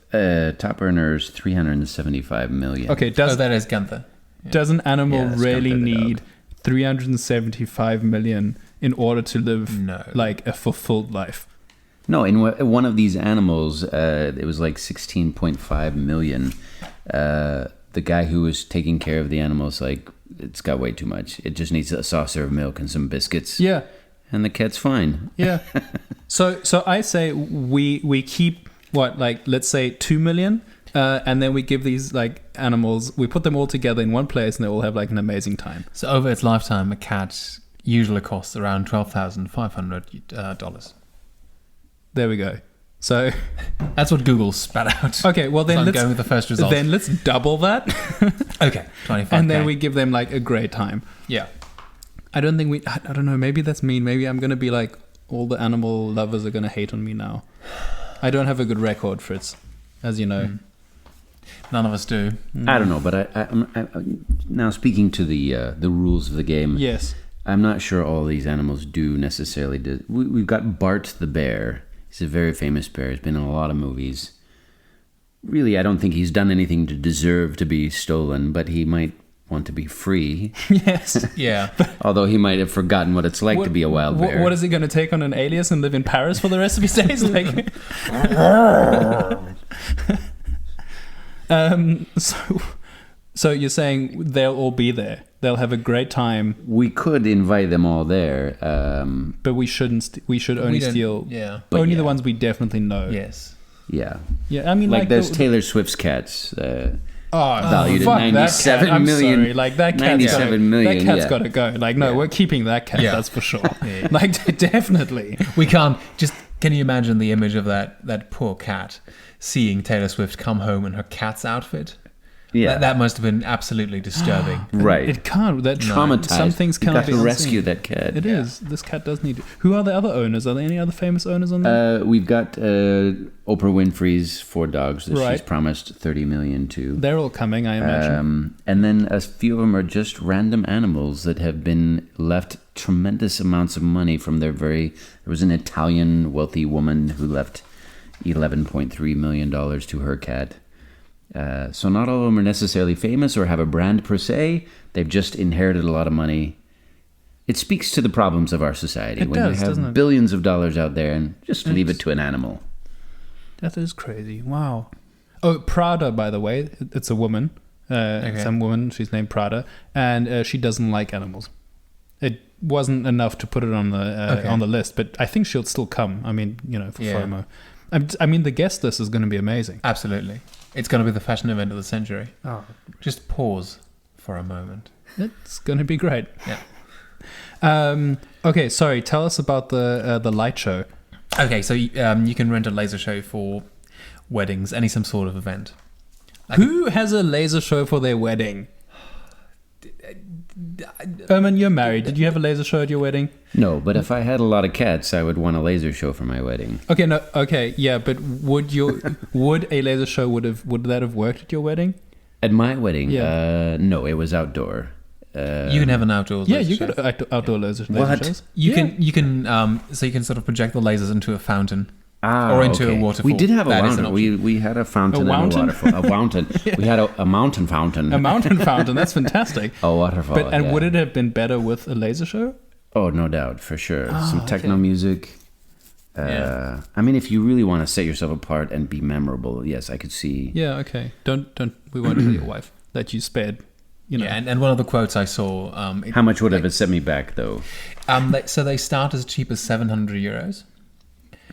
S1: Top earners 375 million.
S4: Okay,
S3: That is Gunther.
S4: does an animal
S1: Yeah, that's
S4: really
S1: counted it
S4: need 375 million in order to live
S3: No.
S4: like a fulfilled life?
S1: No, in one of these animals, it was like 16.5 million. The guy who was taking care of the animals, like, it's got way too much. It just needs a saucer of milk and some biscuits.
S4: Yeah,
S1: And the cat's fine.
S4: yeah. So I say we keep what, like, let's say 2 million, and then we give these like animals, we put them all together in one place, and they all have like an amazing time.
S3: So over its lifetime, a cat usually costs around $12,500.
S4: There we go. So
S3: That's what Google spat out.
S4: okay, well then
S3: So I'm
S4: let's
S3: going with the first result.
S4: then let's double that,
S3: Okay, 25.
S4: and then we give them like a great time.
S3: Yeah.
S4: I don't think I don't know. Maybe that's mean. Maybe I'm gonna be like, all the animal lovers are gonna hate on me now. I don't have a good record, Fritz, as you know.
S3: None of us do.
S1: I don't know, but I'm now speaking to the rules of the game.
S4: Yes.
S1: I'm not sure all these animals do necessarily. We've got Bart the bear. He's a very famous bear. He's been in a lot of movies. Really, I don't think he's done anything to deserve to be stolen, but he might want to be free.
S4: Yes.
S3: Yeah.
S1: Although he might have forgotten what it's like to be a wild bear.
S4: What is he going to take on an alias and live in Paris for the rest of his days? Like, so you're saying they'll all be there? They'll have a great time,
S1: We could invite them all there.
S4: but we shouldn't. We should only
S3: don't-
S4: steal
S3: Yeah.
S1: But
S4: only the
S1: yeah.
S4: ones we definitely know.
S3: Yes.
S1: Yeah.
S4: Yeah, I mean,
S1: Like those
S4: the-
S1: Taylor Swift's cats.
S4: valued
S1: at
S4: fuck
S1: 97
S4: that cat. I'm
S1: million.
S4: sorry. Like that cat's
S1: 97 million,
S4: That cat's
S1: yeah.
S4: got to go. Like no, we're keeping that cat.
S3: Yeah.
S4: That's for sure.
S3: Yeah.
S4: Like definitely.
S3: We can't just. Can you imagine the image of that poor cat seeing Taylor Swift come home in her cat's outfit?
S1: Yeah.
S3: That must have been absolutely disturbing.
S1: Right.
S4: It can't. That
S1: Traumatized.
S4: Some things
S1: You
S4: cannot
S1: got
S4: be
S1: to
S4: unseen.
S1: rescue that cat.
S4: It is. This cat does need. Who are the other owners? Are there any other famous owners on there?
S1: We've got Oprah Winfrey's 4 dogs that
S4: Right.
S1: she's promised 30 million to.
S4: They're all coming, I imagine.
S1: And then a few of them are just random animals that have been left tremendous amounts of money from their There was an Italian wealthy woman who left $11.3 million to her cat. So not all of them are necessarily famous or have a brand per se. They've just inherited a lot of money. It speaks to the problems of our society
S4: It
S1: when
S4: does,
S1: you
S4: doesn't
S1: have
S4: it?
S1: billions of dollars out there and just leave it to an animal.
S4: That is crazy. Wow. Oh, Prada, by the way, it's a woman. Some woman. She's named Prada, and she doesn't like animals. It wasn't enough to put it on the list, but I think she'll still come. I mean, for FOMO. I mean, the guest list is going to be amazing.
S3: Absolutely. It's going to be the fashion event of the century.
S4: Oh,
S3: Just pause for a moment.
S4: it's going to be great.
S3: Yeah.
S4: Okay, sorry. Tell us about the light show.
S3: Okay, so you can rent a laser show for weddings, some sort of event.
S4: Who has a laser show for their wedding? Erman, you're married. Did you have a laser show at your wedding?
S1: No, but if I had a lot of cats, I would want a laser show for my wedding.
S4: Okay, no. Okay, yeah, but would a laser show would that have worked at your wedding?
S1: At my wedding,
S4: Yeah.
S1: no, it was outdoor.
S3: You can have an outdoor
S4: Yeah,
S3: laser
S4: you
S3: show.
S4: could outdoor laser
S1: What?
S4: shows.
S3: You
S4: Yeah.
S3: can sort of project the lasers into a fountain.
S1: Ah,
S3: Or into a
S1: okay.
S3: waterfall.
S1: We did have a
S3: That is an
S1: fountain. We had a fountain
S4: A
S1: and
S4: fountain?
S1: a waterfall. A fountain. We had a mountain fountain.
S4: A mountain fountain. That's fantastic.
S1: A waterfall.
S4: But and
S1: yeah.
S4: would it have been better with a laser show?
S1: Oh, no doubt, for sure. Some techno
S4: okay.
S1: music.
S3: Yeah.
S1: I mean, if you really want to set yourself apart and be memorable, yes, I could see.
S4: Yeah. Okay. Don't. We won't tell your wife that you spared.
S3: Yeah, and one of the quotes I saw.
S1: How much would have it set me back, though?
S3: So they start as cheap as €700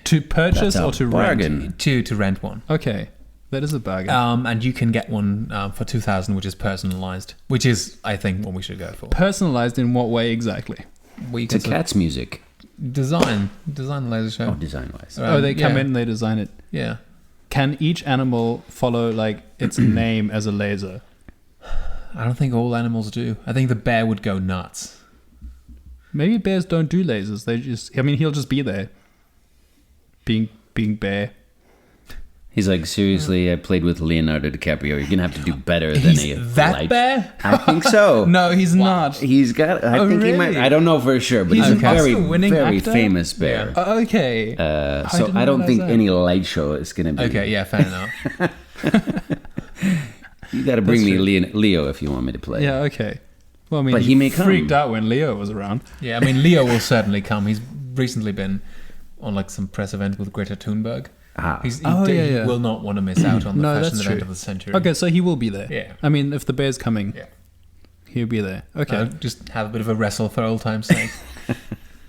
S4: To purchase
S1: That's a
S4: or to
S1: bargain.
S4: rent?
S3: to rent one.
S4: Okay, that is a bargain.
S3: And you can get one for $2,000, which is personalized, which is, I think, what we should go for.
S4: Personalized in what way exactly?
S3: We
S1: To
S3: can sort of-
S1: cats music.
S3: Design the laser show.
S1: Oh, design-wise.
S4: They come in and they design it.
S3: Yeah.
S4: Can each animal follow like its name as a laser?
S3: I don't think all animals do. I think the bear would go nuts.
S4: Maybe bears don't do lasers. They just, I mean, he'll just be there. Being bear.
S1: He's like, seriously, I played with Leonardo DiCaprio. You're going to have to do better than
S3: He's
S1: a
S3: that
S1: light.
S3: bear?
S1: I think so.
S4: No, he's not.
S1: He's got, I think he might,
S4: really?
S1: I don't know for sure, but
S4: He's
S1: he's,
S4: an
S1: a very,
S4: Oscar-winning
S1: very
S4: actor?
S1: famous bear.
S3: Yeah.
S4: Okay.
S1: So
S4: didn't
S1: I don't
S4: realize
S1: think
S4: that.
S1: any light show is going to be.
S3: Okay, yeah, fair enough.
S1: You got to bring
S4: That's
S1: me
S4: true.
S1: Leo if you want me to play.
S4: Yeah, okay. Well, I mean,
S1: But he may come.
S4: freaked out when Leo was around.
S3: Yeah, I mean, Leo will certainly come. He's recently been on like some press event with Greta Thunberg.
S1: Ah.
S3: He
S4: yeah.
S3: will not want to miss out on the
S4: No,
S3: fashion
S4: that's
S3: event
S4: true.
S3: of the century.
S4: Okay, so he will be there.
S3: Yeah.
S4: I mean, if the bear's coming,
S3: Yeah.
S4: he'll be there. Okay.
S3: Just have a bit of a wrestle for old time's sake.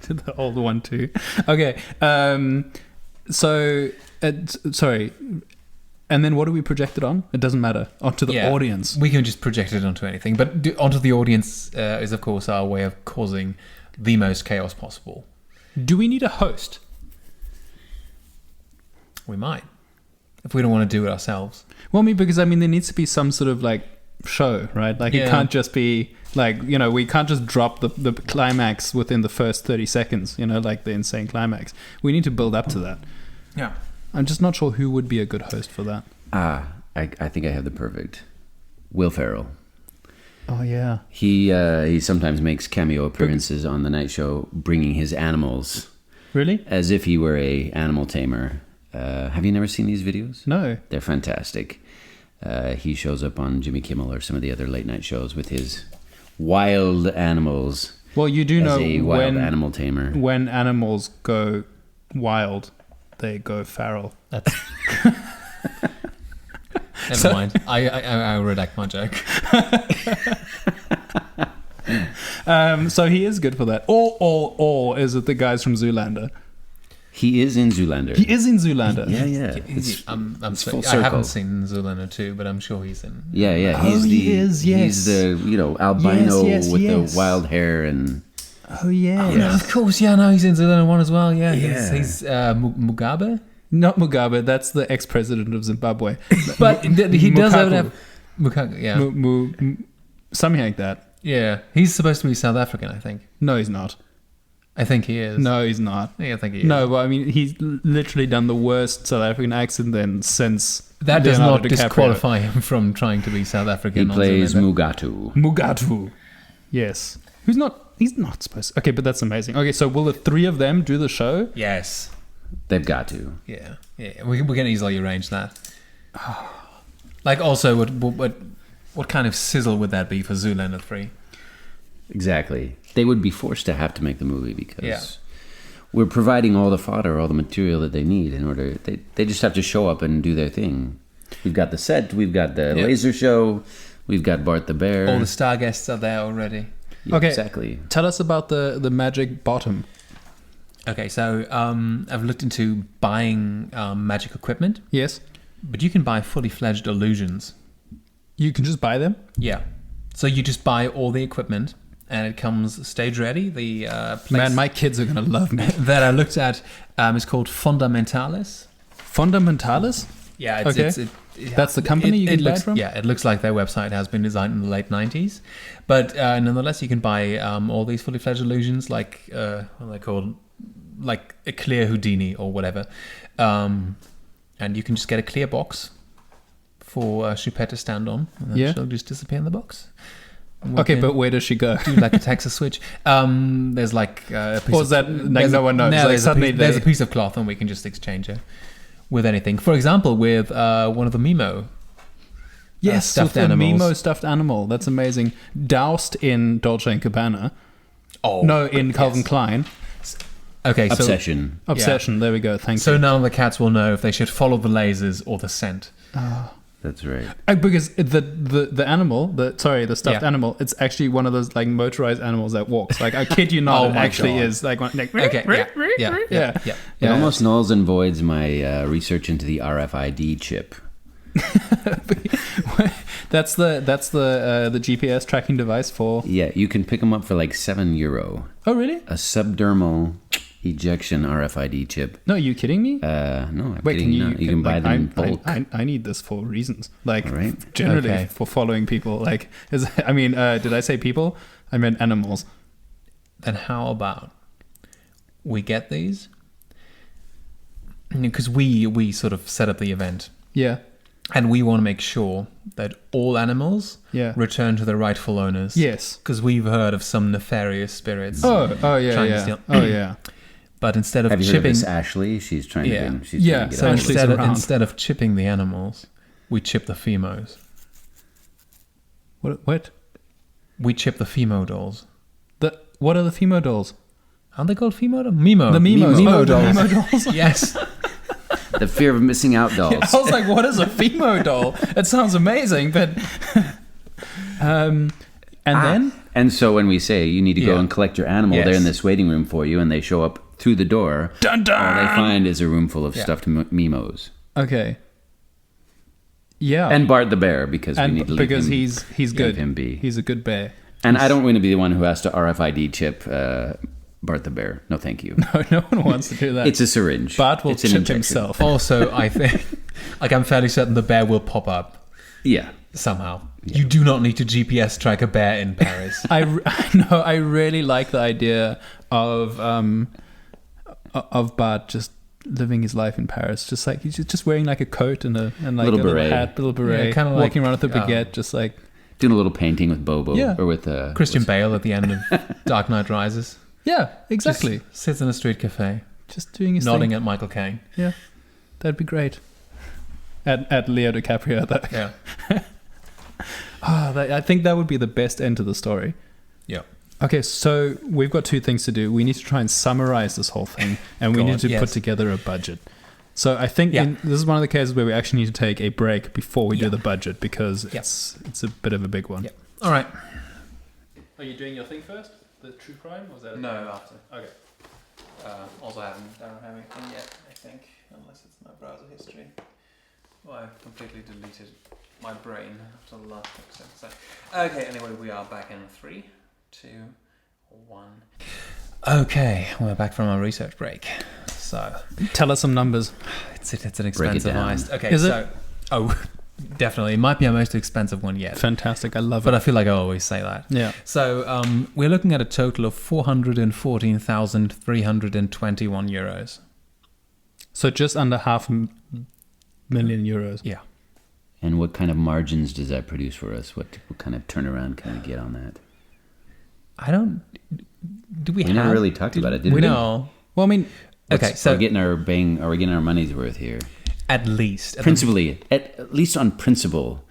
S4: To the old one too. Okay. Sorry. And then what do we project it on? It doesn't matter. Onto the
S3: Yeah.
S4: audience.
S3: We can just project it onto anything. But onto the audience is, of course, our way of causing the most chaos possible.
S4: Do we need a host?
S3: We might. If we don't want to do it ourselves.
S4: Well, because there needs to be some sort of like show, right? Like it
S3: Yeah.
S4: can't just be like, we can't just drop the climax within the first 30 seconds, like the insane climax. We need to build up to that.
S3: Yeah.
S4: I'm just not sure who would be a good host for that.
S1: I think I have the perfect. Will Ferrell.
S4: Oh, yeah.
S1: He sometimes makes cameo appearances on the night show, bringing his animals
S4: Really?
S1: as if he were a animal tamer. Have you never seen these videos?
S4: No.
S1: They're fantastic. He shows up on Jimmy Kimmel or some of the other late night shows with his wild animals.
S4: Well, you do
S1: as
S4: know
S1: a wild animal tamer.
S4: when animals go wild, they go feral.
S3: That's... Never mind. I redact my joke.
S4: So he is good for that. Or is it the guys from Zoolander?
S1: He is in Zoolander.
S4: He is in Zoolander.
S1: Yeah.
S3: I'm
S1: full
S3: I
S1: circle.
S3: haven't seen Zoolander 2, but I'm sure he's in.
S1: Yeah.
S4: Oh,
S1: He's
S4: he is, yes.
S1: He's the albino
S4: Yes,
S1: with
S4: yes.
S1: the wild hair and.
S4: Oh, yeah.
S3: Oh, no, of course, yeah, no, he's in Zoolander 1 as well, yeah.
S1: Yeah.
S3: He's Mugabe?
S4: Not Mugabe. That's the ex-president of Zimbabwe.
S3: But he does
S4: Mukaku.
S3: have... Mukaku, yeah.
S4: Something like that.
S3: Yeah, he's supposed to be South African, I think.
S4: No, he's not.
S3: I think he is.
S4: No, he's not.
S3: Yeah, I think he is.
S4: No, but he's literally done the worst South African accent then since
S3: That does
S4: Leonardo
S3: not
S4: DiCaprio.
S3: disqualify him from trying to be South African.
S1: He
S3: on
S1: plays
S3: Zoolander.
S1: Mugatu.
S4: Mugatu. Yes. He's not supposed to. Okay, but that's amazing. Okay, so will the three of them do the show?
S3: Yes.
S1: They've got to.
S3: Yeah. We can easily arrange that. Like, also, what kind of sizzle would that be for Zoolander 3?
S1: Exactly. They would be forced to have to make the movie because
S3: Yeah.
S1: we're providing all the fodder, all the material that they need in order. They just have to show up and do their thing. We've got the set. We've got the laser show. We've got Bart the Bear.
S3: All the star guests are there already.
S1: Yeah,
S4: Okay.
S1: Exactly.
S4: Tell us about the magic bottom.
S3: Okay, so I've looked into buying magic equipment,
S4: Yes.
S3: but you can buy fully fledged illusions.
S4: You can just buy them?
S3: Yeah. So you just buy all the equipment, and it comes stage ready. The place
S4: Man, my kids are going to love me.
S3: that I looked at is called Fundamentalis.
S4: Fundamentalis?
S3: Yeah,
S4: Okay. That's the company you can buy it from?
S3: Yeah, it looks like their website has been designed in the late 90s. But nonetheless, you can buy all these fully fledged illusions, like, what are they called? Like a clear Houdini or whatever. And you can just get a clear box for Choupette to stand on. And then
S4: Yeah.
S3: she'll just disappear in the box.
S4: Okay, but where does she go?
S3: do like a Texas switch. There's like a piece
S4: Or is that like
S3: there's
S4: no one knows?
S3: No,
S4: Like
S3: there's,
S4: suddenly
S3: there's a
S4: they-
S3: piece of cloth and we can just exchange it with anything. For example, with one of the Mimo.
S4: Yes,
S3: stuffed
S4: with the
S3: animals.
S4: Mimo stuffed animal. That's amazing. Doused in Dolce & Gabbana.
S3: Oh,
S4: No, in Calvin
S3: yes.
S4: Klein.
S3: Okay, so
S1: Obsession.
S4: Obsession. There we go. Thank
S3: so
S4: you.
S3: none of the cats will know if they should follow the lasers or the scent.
S1: That's right.
S4: Because the animal, the stuffed
S3: Yeah.
S4: animal, it's actually one of those like motorized animals that walks. Like I kid you not,
S3: Oh
S4: it
S3: my
S4: actually
S3: God.
S4: is like one. Like,
S3: Okay, yeah.
S1: It almost nulls and voids my research into the RFID chip.
S4: That's the GPS tracking device for.
S1: Yeah, you can pick them up for like €7.
S4: Oh really?
S1: A subdermal ejection RFID chip.
S4: No, are you kidding me?
S1: No, I'm
S4: Wait,
S1: kidding you. You can buy them in bulk.
S4: I need this for reasons. Like,
S1: Right.
S4: generally
S3: Okay.
S4: for following people. Like, did I say people? I meant animals.
S3: Then how about we get these? Because we sort of set up the event.
S4: Yeah.
S3: And we want to make sure that all animals
S4: Yeah.
S3: return to their rightful owners.
S4: Yes.
S3: Because we've heard of some nefarious spirits.
S4: Oh yeah,
S3: Trying to
S4: yeah.
S3: steal.
S4: Oh yeah.
S3: But instead of
S1: Have you heard of
S3: chipping,
S1: this Ashley? She's trying
S3: Yeah.
S1: to. She's
S4: Yeah,
S1: trying to get
S3: so
S1: out.
S4: Ashley's around.
S3: instead of chipping the animals, we chip the femos.
S4: What?
S3: We chip the femo dolls.
S4: What are the Femo dolls?
S3: Aren't they called femo dolls? Mimo.
S4: The Mimos.
S3: Mimo
S4: Oh, the
S3: dolls.
S4: Mimo dolls.
S3: Yes.
S1: The fear of missing out dolls.
S4: I was like, what is a Femo doll? It sounds amazing, but then
S1: And so when we say you need to go
S3: Yeah.
S1: and collect your animal,
S3: Yes.
S1: they're in this waiting room for you, and they show up through the door.
S4: Dun, dun!
S1: All they find is a room full of
S3: Yeah.
S1: stuffed Mimos.
S4: okay. Yeah.
S1: And Bart the bear, because we
S4: And
S1: need to leave
S4: because
S1: him,
S4: he's
S1: leave
S4: good.
S1: him be.
S4: He's a good bear.
S1: And I don't want to be the one who has to RFID chip Bart the bear. No, thank you.
S4: No one wants to do that.
S1: It's a syringe.
S4: Bart will
S1: It's an
S4: chip
S1: injection.
S4: himself.
S3: Also, I think, I'm fairly certain the bear will pop up
S1: Yeah.
S3: somehow. You do not need to GPS track a bear in Paris.
S4: I really like the idea of Bart just living his life in Paris, just like he's just wearing like a coat and like
S1: Little
S4: a little
S1: beret.
S4: hat, little beret,
S3: Yeah, kinda like,
S4: walking around with a baguette, just like
S1: Doing a little painting with Bobo.
S4: Yeah.
S1: Or with
S3: Christian
S1: what's-
S3: Bale at the end of Dark Knight Rises.
S4: yeah, exactly,
S3: Just sits in a street cafe,
S4: just doing his
S3: nodding
S4: thing.
S3: at Michael Caine.
S4: Yeah, that'd be great. At Leo DiCaprio, though.
S3: Yeah.
S4: I think that would be the best end to the story.
S3: Yeah.
S4: Okay, so we've got two things to do. We need to try and summarize this whole thing, and we
S3: God,
S4: need to
S3: yes.
S4: put together a budget. So I think
S3: Yeah.
S4: this is one of the cases where we actually need to take a break before we
S3: Yeah.
S4: do the budget, because
S3: Yeah.
S4: it's a bit of a big one.
S3: Yeah. All right.
S4: Are you doing your thing first? The true crime? Or was that
S3: No, after.
S4: Okay.
S3: Also, I don't have anything yet, I think, unless it's my browser history. Well, I've completely deleted my brain after the last episode. So, okay, anyway, we are back in 3, 2, 1. Okay, we're back from our research break. So,
S4: Tell us some numbers.
S3: it's an
S1: Break it
S3: expensive
S1: down.
S3: heist. Okay,
S4: Is it?
S3: so, oh, definitely. It might be our most expensive one yet.
S4: Fantastic. I love
S3: But
S4: it.
S3: I feel like I always say that.
S4: Yeah.
S3: So, we're looking at a total of 414,321 euros.
S4: So just under $500,000 euros.
S3: Yeah.
S1: And what kind of margins does that produce for us? What kind of turnaround can we get on that?
S3: I don't. Do we
S1: We
S3: have?
S1: never really talked about it, did we?
S3: No.
S4: Well, I mean,
S3: Okay, so
S1: Are we getting our bang? Are we getting our money's worth here?
S3: at least.
S1: Principally, at least on principle,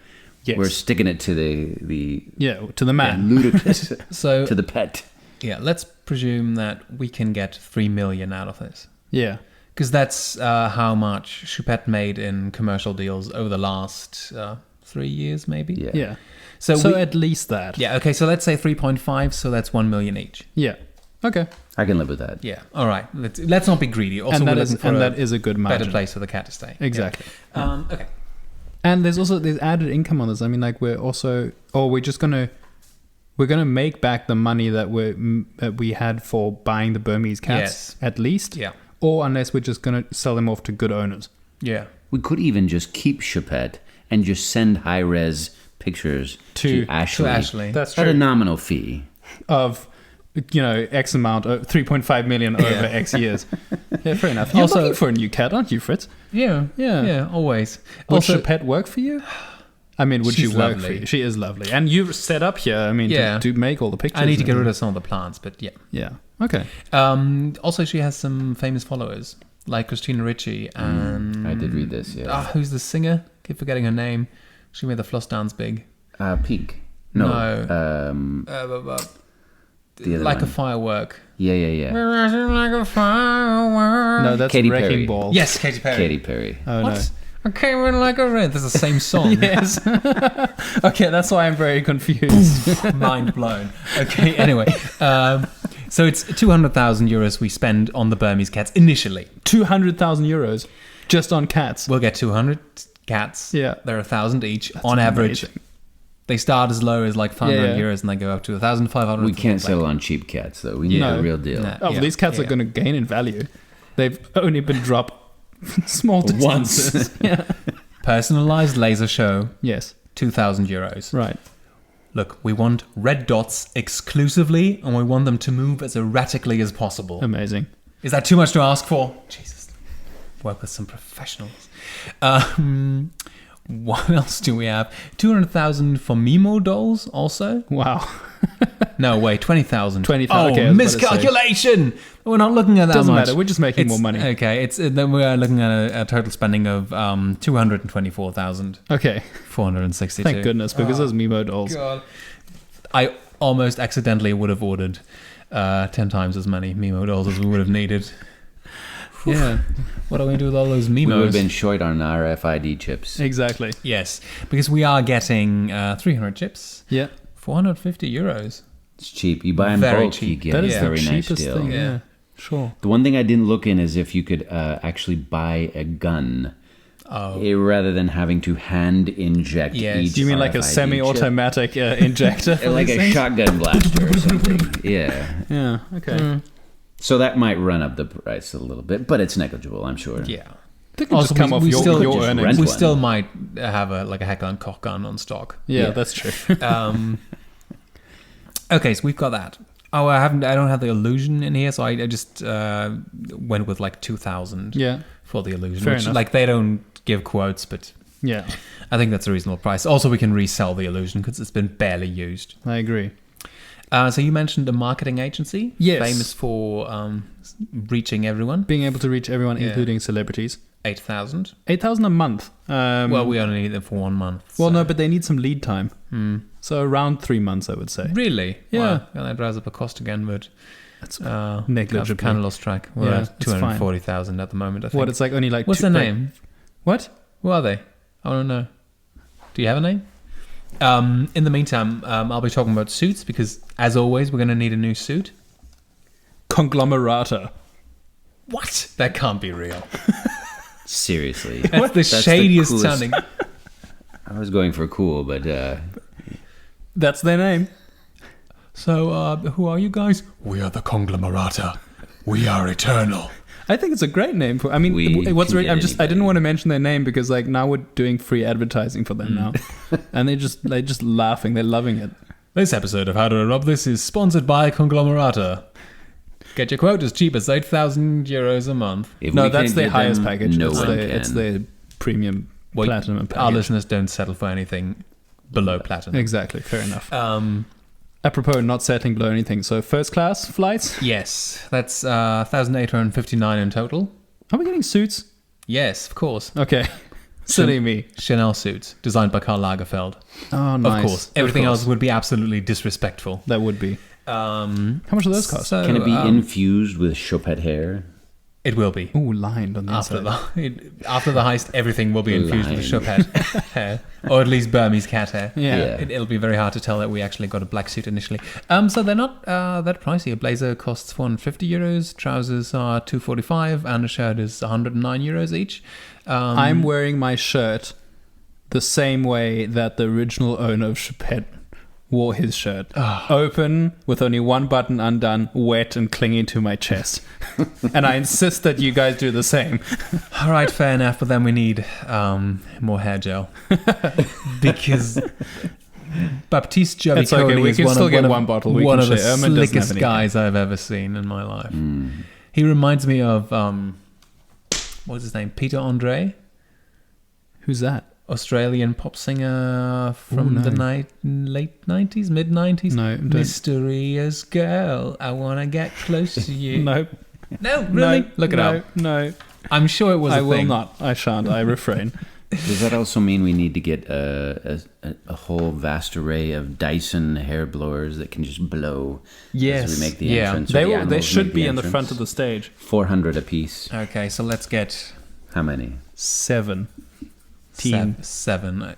S4: yes.
S1: we're sticking it to the
S4: Yeah, to the man.
S1: ludicrous
S3: So
S1: to the pet.
S3: yeah, let's presume that we can get 3 million out of this,
S4: Yeah.
S3: because that's how much Choupette made in commercial deals over the last 3 years, maybe.
S1: Yeah.
S4: Yeah.
S3: So,
S4: So
S3: we,
S4: at least that.
S3: yeah. Okay, so let's say 3.5. So that's 1 million each.
S4: Yeah. Okay.
S1: I can live with that.
S3: Yeah. All right. Let's not be greedy. Also,
S4: And
S3: we're
S4: that
S3: looking
S4: is
S3: for
S4: and
S3: a
S4: that is a good margin.
S3: better place for the cat to stay.
S4: Exactly.
S3: Yeah. Okay.
S4: And there's added income on this. I mean, like we're gonna make back the money that we had for buying the Burmese cats,
S3: Yes.
S4: at least.
S3: Yeah.
S4: Or unless we're just gonna sell them off to good owners.
S3: Yeah.
S1: We could even just keep Choupette and just send high-res pictures
S4: To
S1: Ashley,
S3: To Ashley.
S4: That's
S1: at a nominal fee.
S4: Of, X amount, 3.5 million over
S3: Yeah.
S4: X years. Yeah, fair enough. You're
S3: Also-
S4: looking for a new cat, aren't you, Fritz?
S3: Yeah.
S4: Yeah.
S3: Yeah. Always.
S4: Would
S3: Also,
S4: Choupette work for you? I mean, would she
S3: She's
S4: work for
S3: lovely.
S4: you? She is lovely. And you've set up here, I mean,
S3: Yeah.
S4: to make all the pictures.
S3: I need to get
S4: and-
S3: rid of some of the plants, but yeah.
S4: Yeah. Okay.
S3: Also, she has some famous followers like Christina Ricci and
S1: I did read this, yeah.
S3: who's the singer? Keep forgetting her name. She made the floss dance big.
S1: Pink. No.
S3: No.
S1: The other
S3: like
S1: one.
S3: a firework.
S1: Yeah.
S3: Like a firework.
S4: No, that's
S1: Katy
S4: Wrecking
S1: Perry.
S4: Ball.
S3: Yes, Katy Perry.
S1: Katy Perry.
S4: Oh,
S3: What? I came in like a red. That's the same song.
S4: no. Yes. Okay, that's why I'm very confused.
S3: Mind blown. Okay, anyway. So it's 200,000 euros we spend on the Burmese cats initially.
S4: 200,000 euros just on cats.
S3: We'll get 200 cats.
S4: Yeah.
S3: They're 1,000 each on average.
S4: amazing.
S3: They start as low as like 500
S4: Yeah.
S3: euros and they go up to 1,500.
S1: We can't settle on cheap cats, though. We need
S4: No.
S1: a real deal.
S3: No.
S4: Oh,
S3: Yeah,
S4: these cats are
S3: yeah.
S4: going to gain in value. They've only been dropped small distances. Yeah.
S3: Personalized laser show,
S4: Yes.
S3: 2,000 euros.
S4: Right.
S3: Look, we want red dots exclusively, and we want them to move as erratically as possible.
S4: Amazing.
S3: Is that too much to ask for? Jesus. Work with some professionals. What else do we have? 200,000 for Mimo dolls also?
S4: Wow.
S3: No, wait, 20,000.
S4: 20,000,
S3: Oh,
S4: okay, I was about to say.
S3: miscalculation! We're not looking at that
S4: Doesn't
S3: much.
S4: matter. We're just making more money.
S3: Okay, then we are looking at a total spending of 224,462.
S4: Okay. Thank goodness, because those Mimo dolls.
S3: God. I almost accidentally would have ordered 10 times as many Mimo dolls as we would have needed. Yeah. What are we going to do with all those Mimos?
S1: We would have been short on RFID chips.
S4: Exactly.
S3: Yes, because we are getting 300 chips,
S4: Yeah.
S3: 450 euros.
S1: It's cheap. You buy in
S3: Very
S1: bulk,
S3: cheap.
S1: you get
S4: That
S1: a
S4: is the
S1: very nice
S4: cheapest
S1: deal.
S4: thing.
S3: Yeah.
S4: Yeah. Sure.
S1: The one thing I didn't look in is if you could actually buy a gun rather than having to hand inject
S3: Yes.
S1: each
S4: Do you mean like a
S1: RFID chip.
S4: semi-automatic injector? for
S1: Like
S4: these
S1: a
S4: things?
S1: shotgun blaster or something. Yeah.
S4: Yeah. Okay.
S1: So that might run up the price a little bit, but it's negligible, I'm sure.
S3: Yeah.
S4: They can just come off your
S1: just
S4: earnings.
S1: rent
S3: We
S1: one.
S3: still might have like a Heckler and Koch gun on stock.
S4: Yeah, that's true.
S3: Okay, so we've got that. Oh, I don't have the illusion in here, so I just went with like 2,000
S4: Yeah.
S3: for the illusion.
S4: Fair
S3: which,
S4: enough.
S3: like, they don't give quotes, but
S4: Yeah.
S3: I think that's a reasonable price. Also, we can resell the illusion because it's been barely used.
S4: I agree.
S3: So you mentioned a marketing agency,
S4: Yes.
S3: famous for reaching everyone.
S4: Being able to reach everyone,
S3: Yeah.
S4: including celebrities.
S3: 8,000.
S4: 8,000 a month.
S3: Well, we only need them for 1 month.
S4: Well,
S3: so-
S4: no, but they need some lead time. So around 3 months, I would say.
S3: Really?
S4: Yeah.
S3: Wow. Well, that drives up a cost again, but
S4: That's
S3: I've
S4: negligible.
S3: kind of lost track. We're
S4: Yeah,
S3: at
S4: it's fine.
S3: 240,000 at the moment, I think.
S4: What? It's like only like.
S3: What's their name?
S4: What?
S3: Who are they? I don't know. Do you have a name? In the meantime, I'll be talking about suits because, as always, we're going to need a new suit.
S4: Conglomerata.
S3: What? That can't be real.
S1: Seriously.
S3: That's the
S1: That's
S3: shadiest
S1: coolest-
S3: sounding.
S1: I was going for cool, but
S4: That's their name.
S3: So, who are you guys? We are the Conglomerata. We are eternal.
S4: I think it's a great name for. I mean,
S1: We
S4: what's
S1: can
S4: really,
S1: get
S4: I didn't
S1: anybody.
S4: want to mention their name because like now we're doing free advertising for them now, and they're just laughing. They're loving it.
S3: This episode of How to Rob This is sponsored by Conglomerata. Get your quote as cheap as 8,000 euros a month.
S1: if
S4: No,
S1: we
S4: that's
S1: can't
S4: their
S1: get
S4: highest
S1: them,
S4: package.
S1: No
S4: it's
S1: one
S4: their,
S1: can.
S4: it's their premium
S3: Well,
S4: platinum package.
S3: Our listeners don't settle for anything below platinum.
S4: Exactly. Fair enough.
S3: Um,
S4: Apropos not settling below anything. So first class flights.
S3: yes, that's 1,859 in total.
S4: Are we getting suits?
S3: Yes, of course.
S4: Okay. Silly me.
S3: Chanel suits designed by Karl Lagerfeld.
S4: Oh, nice.
S3: Of course. Everything else would be absolutely disrespectful.
S4: That would be. How much do those cost?
S3: So,
S1: Can it be infused with Choupette hair?
S3: It will be.
S4: Ooh, lined on the
S3: After
S4: inside.
S3: after the heist, everything will be infused with Choupette hair, or at least Burmese cat hair.
S4: Yeah.
S1: Yeah.
S3: It'll be very hard to tell that we actually got a black suit initially. So they're not that pricey. A blazer costs 450 euros, trousers are 245, and a shirt is 109 euros each.
S4: I'm wearing my shirt the same way that the original owner of Choupette wore his shirt. Open, with only one button undone, wet and clinging to my chest. And I insist that you guys do the same.
S3: All right, fair enough, but then we need more hair gel. Because Baptiste
S4: It's okay,
S3: Giavicoli
S4: we
S3: is
S4: can
S3: one
S4: still
S3: of,
S4: get
S3: one
S4: one
S3: of,
S4: bottle. We
S3: one
S4: can
S3: of the
S4: share. Erman doesn't have
S3: slickest
S4: any.
S3: guys I've ever seen in my life.
S1: Mm.
S3: He reminds me of, what's his name? Peter Andre?
S4: Who's that?
S3: Australian pop singer from
S4: Ooh, no.
S3: the late 90s, mid 90s.
S4: No, don't.
S3: Mysterious girl, I want to get close to you.
S4: No.
S3: No, really?
S4: No,
S3: Look it
S4: no,
S3: up.
S4: No.
S3: I'm sure it was
S4: I
S3: a
S4: will
S3: thing.
S4: not. I shan't. I refrain.
S1: Does that also mean we need to get a whole vast array of Dyson hair blowers that can just blow
S3: Yes.
S1: as we make the
S3: Yeah.
S1: entrance? or
S4: They
S1: the
S4: will, they
S1: animals
S4: should
S1: make
S4: be in the
S1: entrance?
S4: front of the stage.
S1: 400 apiece.
S3: Okay, so let's get
S1: How many?
S4: 7. Teen.
S3: seven.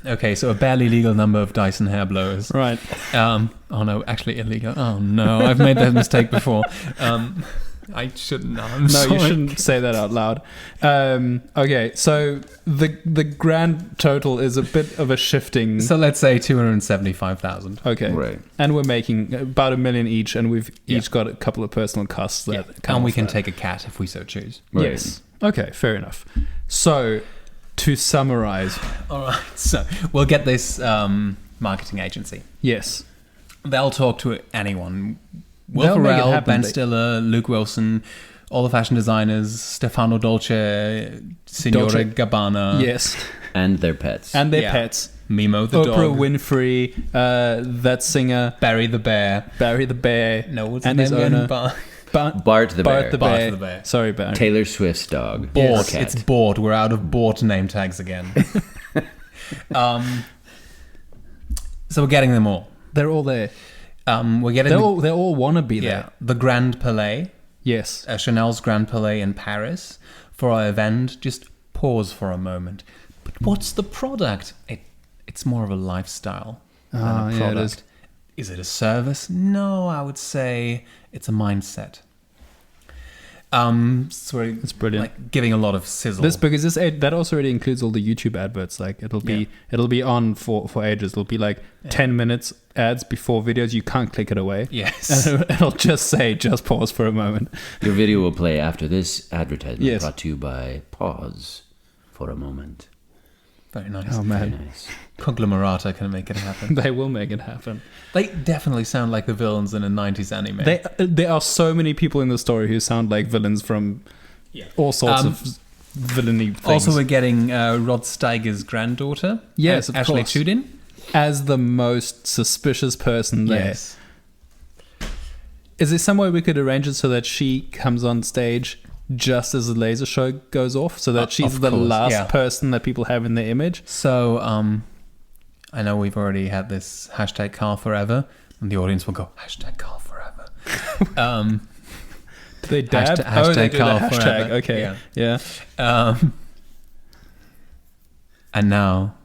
S3: Okay, so a barely legal number of Dyson hair blowers.
S4: Right.
S3: Oh no, actually illegal. Oh no, I've made that mistake before. I shouldn't. No,
S4: No, you shouldn't say that out loud. Okay, so the grand total is a bit of a shifting.
S3: So let's say 275,000.
S4: Okay,
S1: Right.
S4: and we're making about $1 million each, and we've each got a couple of personal costs that come
S3: And we
S4: off
S3: can
S4: that.
S3: take a cat if we so choose.
S1: Right.
S4: Yes. Okay, fair enough. So, to summarize,
S3: All right. So we'll get this marketing agency.
S4: yes,
S3: They'll talk to anyone. Will
S4: They'll make it
S3: Ferrell,
S4: happen.
S3: Ben Stiller, Luke Wilson, all the fashion designers, Stefano Dolce, Signora
S4: Dolce.
S3: Gabbana,
S4: yes,
S1: And their pets.
S4: and their
S3: Yeah.
S4: pets.
S3: Mimo the
S4: Oprah
S3: dog,
S4: Winfrey, that singer,
S3: Barry the bear.
S4: Barry the bear,
S3: No, what's
S4: and
S3: his
S4: his
S3: name again?
S4: owner,
S1: Bart the
S4: Bart
S1: bear.
S4: the
S3: Bart
S4: bear.
S3: the bear.
S4: Sorry, Barry.
S1: Taylor Swift's dog.
S3: Bored.
S1: Cat.
S3: It's bored. We're out of bored name tags again. So we're getting them all.
S4: They're all there.
S3: We're getting
S4: They all want to be there.
S3: the Grand Palais,
S4: Yes.
S3: Chanel's Grand Palais in Paris for our event. Just pause for a moment. But what's the product? It's more of a lifestyle than
S4: Ah,
S3: a
S4: yeah, it
S3: product. Is it a service? No, I would say it's a mindset. So
S4: It's brilliant.
S3: like giving a lot of sizzle.
S4: Because that also already includes all the YouTube adverts. Like it'll be on for ages. It'll be like 10 minutes ads before videos. You can't click it away.
S3: Yes.
S4: And it'll just pause for a moment.
S1: Your video will play after this advertisement
S4: Yes.
S1: brought to you by Paws for a moment.
S3: Very nice.
S4: Oh
S1: Very
S4: man,
S1: nice.
S3: Conglomerata can make it happen.
S4: they will make it happen.
S3: They definitely sound like the villains in a 90s anime.
S4: There are so many people in the story who sound like villains from all sorts of villainy things.
S3: Also, we're getting Rod Steiger's granddaughter.
S4: Yes, of
S3: Ashley
S4: course.
S3: Chudin.
S4: as the most suspicious person there.
S3: Yes.
S4: Is there some way we could arrange it so that she comes on stage just as the laser show goes off, so that she's
S3: of
S4: the
S3: course,
S4: last
S3: yeah.
S4: person that people have in their image?
S3: So, I know we've already had this hashtag Carl Forever, and the audience will go, hashtag Carl Forever.
S4: Do they dab?
S3: Hashtag
S4: they do the
S3: Carl
S4: hashtag.
S3: Forever.
S4: Okay.
S3: Yeah.
S4: Yeah.
S3: And now,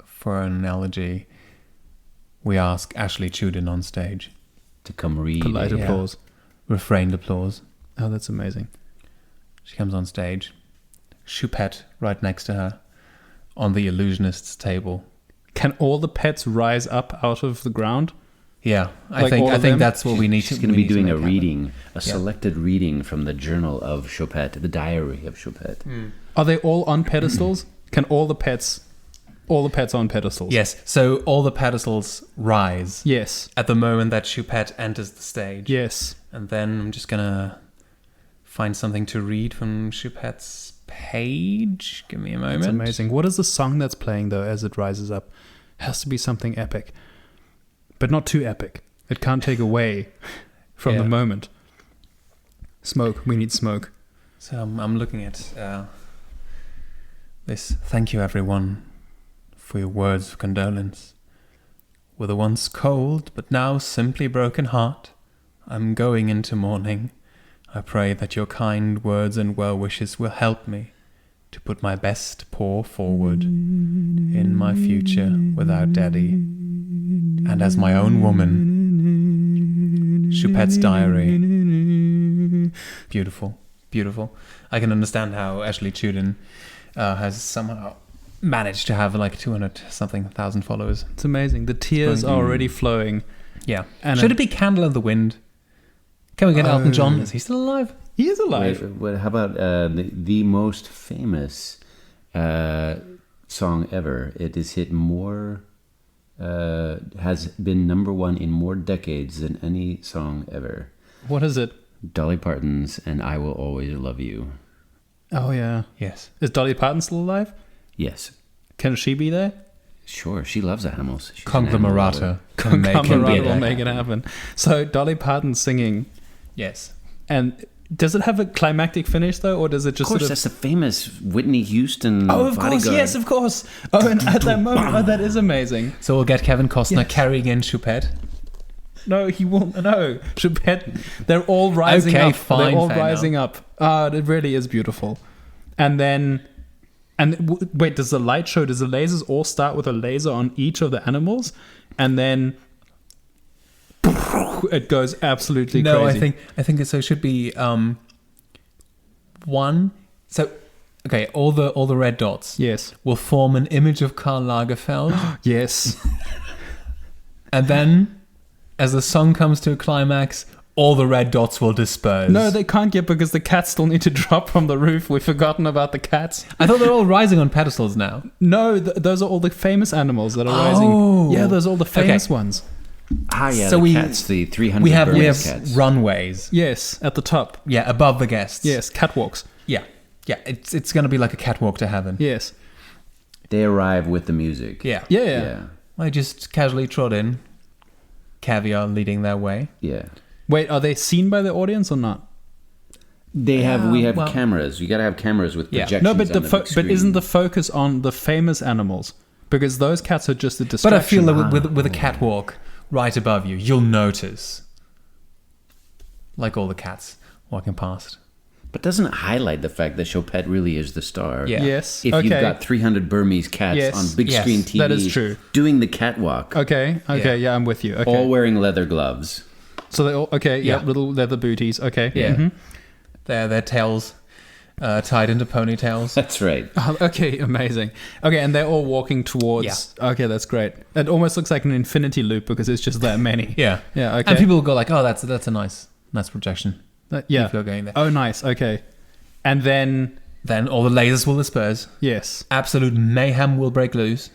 S3: for an analogy, we ask Ashley Chudin on stage.
S1: To come read.
S4: Polite
S1: it.
S4: applause.
S3: Refrained applause.
S4: Oh, that's amazing.
S3: She comes on stage. Choupette right next to her on the illusionist's table.
S4: Can all the pets rise up out of the ground?
S3: Yeah, I
S4: Like all
S3: think
S4: of them?
S3: that's what we need
S1: She's
S3: to
S1: going to
S3: we
S1: be
S3: need
S1: doing
S3: make
S1: a
S3: happen.
S1: reading, a selected reading from the journal of Choupette, the diary of Choupette.
S4: Are they all on pedestals? Can all the pets on pedestals?
S3: Yes, so all the pedestals rise
S4: Yes.
S3: at the moment that Choupette enters the stage.
S4: Yes.
S3: And then I'm just going to find something to read from Choupette's page. Give me a moment.
S4: That's amazing. What is the song that's playing, though, as it rises up? It has to be something epic. But not too epic. It can't take away from the
S3: Yeah.
S4: moment. Smoke. We need smoke.
S3: So I'm looking at this. Thank you, everyone, for your words of condolence. With a once cold, but now simply broken heart, I'm going into mourning. I pray that your kind words and well wishes will help me to put my best paw forward in my future without Daddy, and as my own woman. Choupette's diary. Beautiful, beautiful. I can understand how Ashley Chudin has somehow managed to have like 200,000 followers.
S4: It's amazing. The tears are already flowing.
S3: Yeah.
S4: And
S3: Should it be Candle in the Wind? Can we get Elton John? Is he still alive?
S4: He is alive.
S1: How about the most famous song ever? It has hit more, has been number one in more decades than any song ever.
S4: What is it?
S1: Dolly Parton's "And I Will Always Love You."
S4: Oh, yeah.
S3: Yes.
S4: Is Dolly Parton still alive?
S1: Yes,
S4: Can she be there?
S1: sure. She loves animals. She's an animal
S3: Conglomerata.
S1: lover.
S3: Can make
S1: can be
S4: Camerata
S3: it
S4: will
S1: that.
S4: make it happen. So Dolly Parton singing,
S3: Yes.
S4: and does it have a climactic finish though, or does it
S1: Of
S4: just
S1: course,
S4: sort of?
S1: that's the famous Whitney Houston.
S4: Oh, of course,
S1: bodyguard.
S4: yes, of course. Oh, and at that moment, oh, that is amazing.
S3: So we'll get Kevin Costner
S4: Yes.
S3: carrying in Choupette.
S4: No, he won't. No, Choupette. They're all rising
S3: Okay,
S4: up.
S3: fine,
S4: They're all
S3: fair
S4: rising up. Ah, it really is beautiful. And then, wait, does the light show? Does the lasers all start with a laser on each of the animals, and then it goes absolutely
S3: No,
S4: crazy.
S3: I think it should be one. So okay, all the red dots
S4: Yes.
S3: will form an image of Karl Lagerfeld,
S4: Yes.
S3: and then as the song comes to a climax, all the red dots will disperse.
S4: No, they can't get because the cats still need to drop from the roof. We've forgotten about the cats.
S3: I thought they're all rising on pedestals now.
S4: No, those are all the famous animals that are
S3: Oh.
S4: rising. Yeah, those are all the famous
S3: Okay.
S4: ones.
S1: Ah, yeah,
S3: So
S1: the
S3: we-
S1: cats, the 300
S3: We have
S1: Burmese cats.
S3: runways.
S4: Yes, at the top.
S3: Yeah, above the guests.
S4: Yes, catwalks.
S3: Yeah. Yeah, it's going to be like a catwalk to heaven.
S4: Yes.
S1: They arrive with the music.
S3: Yeah.
S4: Yeah.
S3: I just casually trot in, caviar leading their way.
S1: Yeah.
S4: Wait, are they seen by the audience or not?
S1: We have
S3: well-
S1: cameras. You got to have cameras with
S3: Yeah.
S1: projections
S4: No, but
S1: on the big
S4: but
S1: screen.
S4: isn't the focus on the famous animals? Because those cats are just a
S3: But
S4: distraction.
S3: I feel that with a catwalk right above you, you'll notice. Like all the cats walking past.
S1: But doesn't it highlight the fact that Choupette really is the star?
S3: Yeah.
S4: Yes.
S1: If
S4: okay.
S1: you've got 300 Burmese cats
S4: Yes.
S1: on big
S3: Yes,
S1: screen TV
S4: that is true.
S1: doing the catwalk,
S4: Okay. Okay.
S3: Yeah.
S4: Yeah, I'm with you. Okay.
S1: all wearing leather gloves.
S4: So they all okay. Yeah.
S3: Yeah.
S4: Little leather booties. Okay.
S3: Yeah.
S4: Mhm.
S3: Their tails tied into ponytails.
S1: That's right.
S4: Oh, okay. Amazing. Okay, and they're all walking towards. Okay, that's great. It almost looks like an infinity loop because it's just that many.
S3: Yeah.
S4: Yeah. Okay.
S3: And people will go like, oh, that's a nice projection.
S4: Yeah.
S3: People are going there.
S4: Oh, nice. Okay. And then
S3: Then all the lasers will disperse.
S4: yes.
S3: Absolute mayhem will break loose.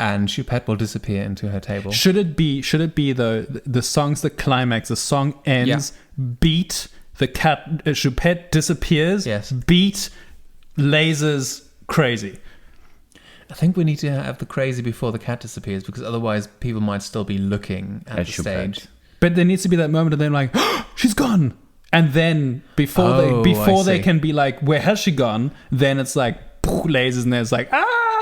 S3: And Choupette will disappear into her table.
S4: Should it be though the song's the climax, the song ends, beat, the cat Choupette disappears,
S3: Yes.
S4: beat, lasers, crazy.
S3: I think we need to have the crazy before the cat disappears because otherwise people might still be looking at the
S1: Choupette.
S3: stage.
S4: But there needs to be that moment of them like, oh, she's gone. And then before
S3: Oh, I
S4: they
S3: see.
S4: can be like, where has she gone? Then it's like lasers and there's like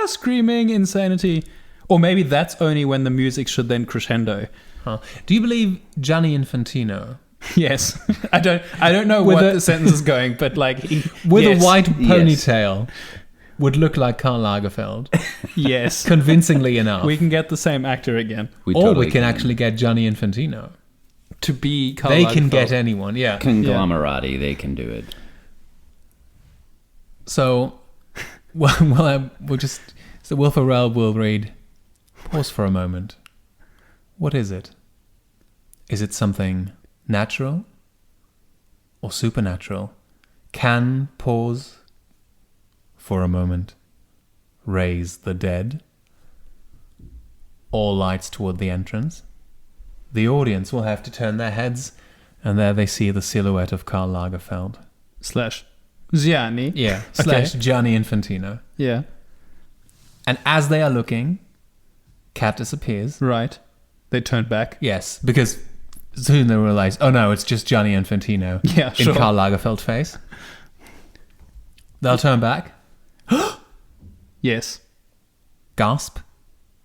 S4: screaming insanity. Or maybe that's only when the music should then crescendo.
S3: Huh. Do you believe Gianni Infantino
S4: Yes. I don't know
S3: With
S4: what
S3: a-
S4: the sentence is going, but like
S3: with
S4: yes,
S3: a white
S1: yes.
S3: ponytail would look like Karl Lagerfeld?
S4: yes.
S3: Convincingly enough.
S4: We can get the same actor again
S1: We
S3: or
S1: totally
S3: we can actually get Gianni Infantino.
S4: to be Karl
S3: They can
S4: Lagerfeld.
S3: get anyone, yeah.
S1: Conglomerati, they can do it.
S3: So, we'll just... So Will Ferrell will read, pause for a moment. What is it? Is it something natural or supernatural? Can pause for a moment raise the dead? All lights toward the entrance. The audience will have to turn their heads, and there they see the silhouette of Karl Lagerfeld.
S4: slash Gianni.
S3: Yeah,
S4: Okay.
S3: slash Gianni Infantino.
S4: Yeah.
S3: And as they are looking, cat disappears.
S4: Right. They turn back.
S3: Yes, because soon they realize, oh no, it's just Gianni Infantino
S4: Yeah,
S3: in
S4: sure.
S3: Karl Lagerfeld face. They'll turn back,
S4: Yes.
S3: gasp,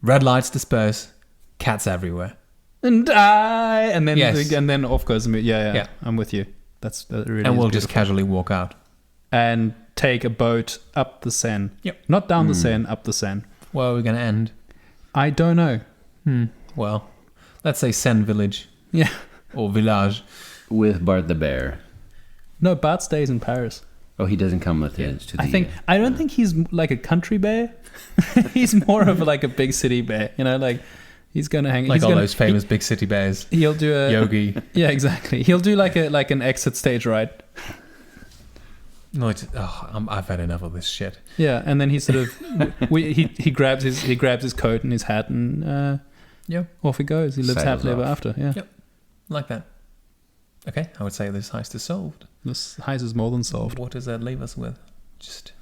S3: red lights disperse, cats everywhere.
S4: And die. And then
S3: Yes.
S4: and then off goes the music. Yeah, yeah,
S3: Yeah.
S4: I'm with you. That really
S3: And
S4: is
S3: we'll just
S4: beautiful.
S3: casually walk out.
S4: And take a boat up the Seine.
S3: Yep.
S4: Not down the Seine, up the Seine.
S3: Where are we going to end?
S4: I don't know.
S3: Well, let's say Seine Village
S4: Yeah.
S3: or Village.
S1: With Bart the Bear.
S4: No, Bart stays in Paris.
S1: Oh, he doesn't come with his to the...
S4: I don't think he's like a country bear. He's more of like a big city bear. You know, like he's gonna hang.
S3: Like
S4: he's
S3: all
S4: gonna,
S3: those famous big city bears.
S4: He'll do a
S3: Yogi.
S4: Yeah, exactly. He'll do like an exit stage right.
S3: No, I've had enough of this shit.
S4: Yeah, and then he sort of he grabs his coat and his hat and
S3: Yep.
S4: off he goes. He lives
S1: Sails
S4: happily ever
S1: off.
S4: after. Yeah,
S3: Yep. Like that. Okay, I would say this heist is solved.
S4: this heist is more than solved.
S3: What does that leave us with? Just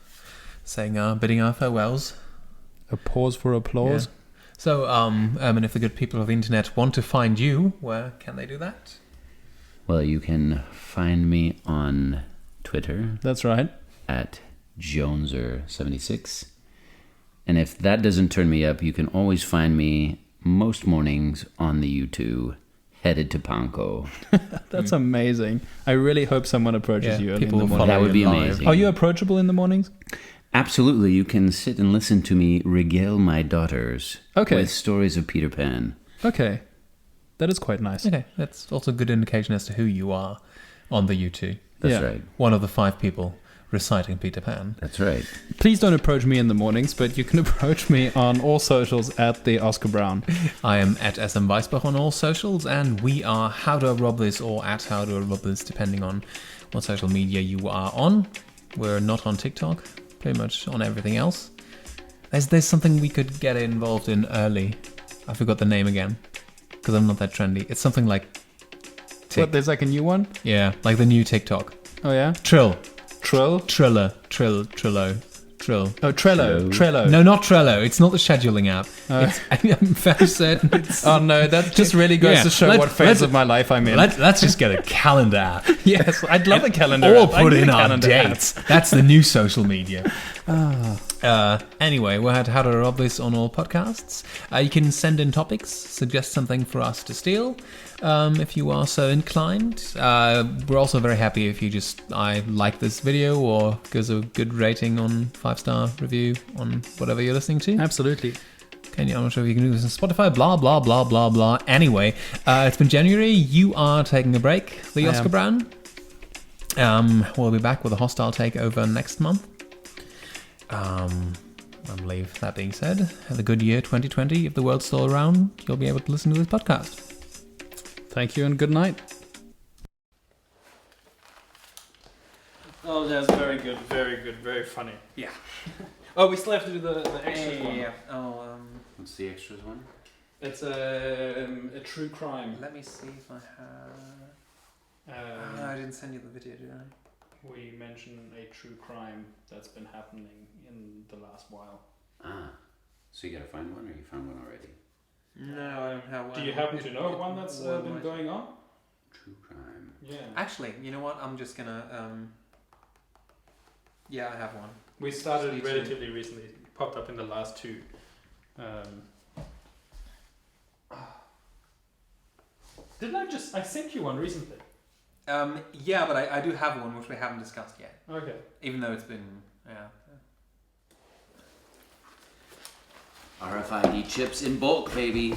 S3: saying bidding our farewells.
S4: A pause for applause.
S3: Yeah. So, Erman, if the good people of the internet want to find you, where can they do that?
S1: Well, you can find me on Twitter
S4: That's right.
S1: at Joneser76. And if that doesn't turn me up, you can always find me most mornings on the U2, headed to Panko.
S4: That's amazing. I really hope someone approaches
S3: Yeah,
S4: you early
S3: people
S4: in the
S3: will
S4: morning.
S1: That would be
S3: live.
S1: amazing.
S4: Are you approachable in the mornings?
S1: Absolutely. You can sit and listen to me regale my daughters
S4: Okay.
S1: with stories of Peter Pan.
S4: Okay. That is quite nice.
S3: Okay, that's also a good indication as to who you are on the U2.
S1: That's
S4: Yeah.
S1: right.
S3: One of the 5 people reciting Peter Pan.
S1: That's right.
S4: Please don't approach me in the mornings, but you can approach me on all socials at the Oscar Brown.
S3: I am at SM Weisbach on all socials, and we are How Do I Rob This or at How Do I Rob This, depending on what social media you are on. We're not on TikTok, pretty much on everything else. There's something we could get involved in early. I forgot the name again, because I'm not that trendy. It's something like
S4: What, there's like a new one?
S3: Yeah, like the new TikTok.
S4: Oh, yeah?
S3: Trill.
S4: Trill?
S3: Triller. Trillo. Trill.
S4: Oh, Trello. Trello.
S3: No, not Trello. It's not the scheduling app. I'm very certain it's...
S4: Oh, no, that just really goes
S3: Yeah,
S4: to show what phase of my life I'm in.
S3: Let's just get a calendar app.
S4: Yes, I'd love a calendar
S3: Or
S4: app. I
S3: put
S4: need
S3: in
S4: a
S3: our
S4: calendar app.
S3: dates. That's the new social media. Anyway, we're at How to Rob This on all podcasts. You can send in topics, suggest something for us to steal, if you are so inclined. We're also very happy if you just like this video or gives a good rating on 5-star review on whatever you're listening to.
S4: Absolutely.
S3: I'm not sure if you can do this on Spotify, blah, blah, blah, blah, blah. Anyway, it's been January. You are taking a break, the
S4: I
S3: Oscar
S4: am.
S3: Brown. We'll be back with a hostile takeover next month. I believe that being said, have a good year 2020. If the world's still around, you'll be able to listen to this podcast.
S4: Thank you and good night.
S2: Oh, that's very good, very funny.
S3: Yeah.
S2: Oh, we still have to do the extra one.
S3: Oh,
S1: What's the extras one?
S2: It's a true crime.
S3: let me see if I have... I didn't send you the video, did I?
S2: We mention a true crime that's been happening in the last while.
S1: Ah. So you gotta find one, or you found one already?
S3: No, I don't have one.
S2: Do you happen to know one that's been going on?
S1: True crime.
S2: Yeah.
S3: Actually, you know what? I'm just gonna... Yeah, I have one.
S2: We started
S3: Me too.
S2: relatively recently. It popped up in the last 2. Didn't I sent you one recently?
S3: Yeah, but I do have one which we haven't discussed yet.
S2: Okay.
S3: Even though it's been... Yeah.
S1: RFID chips in bulk, baby.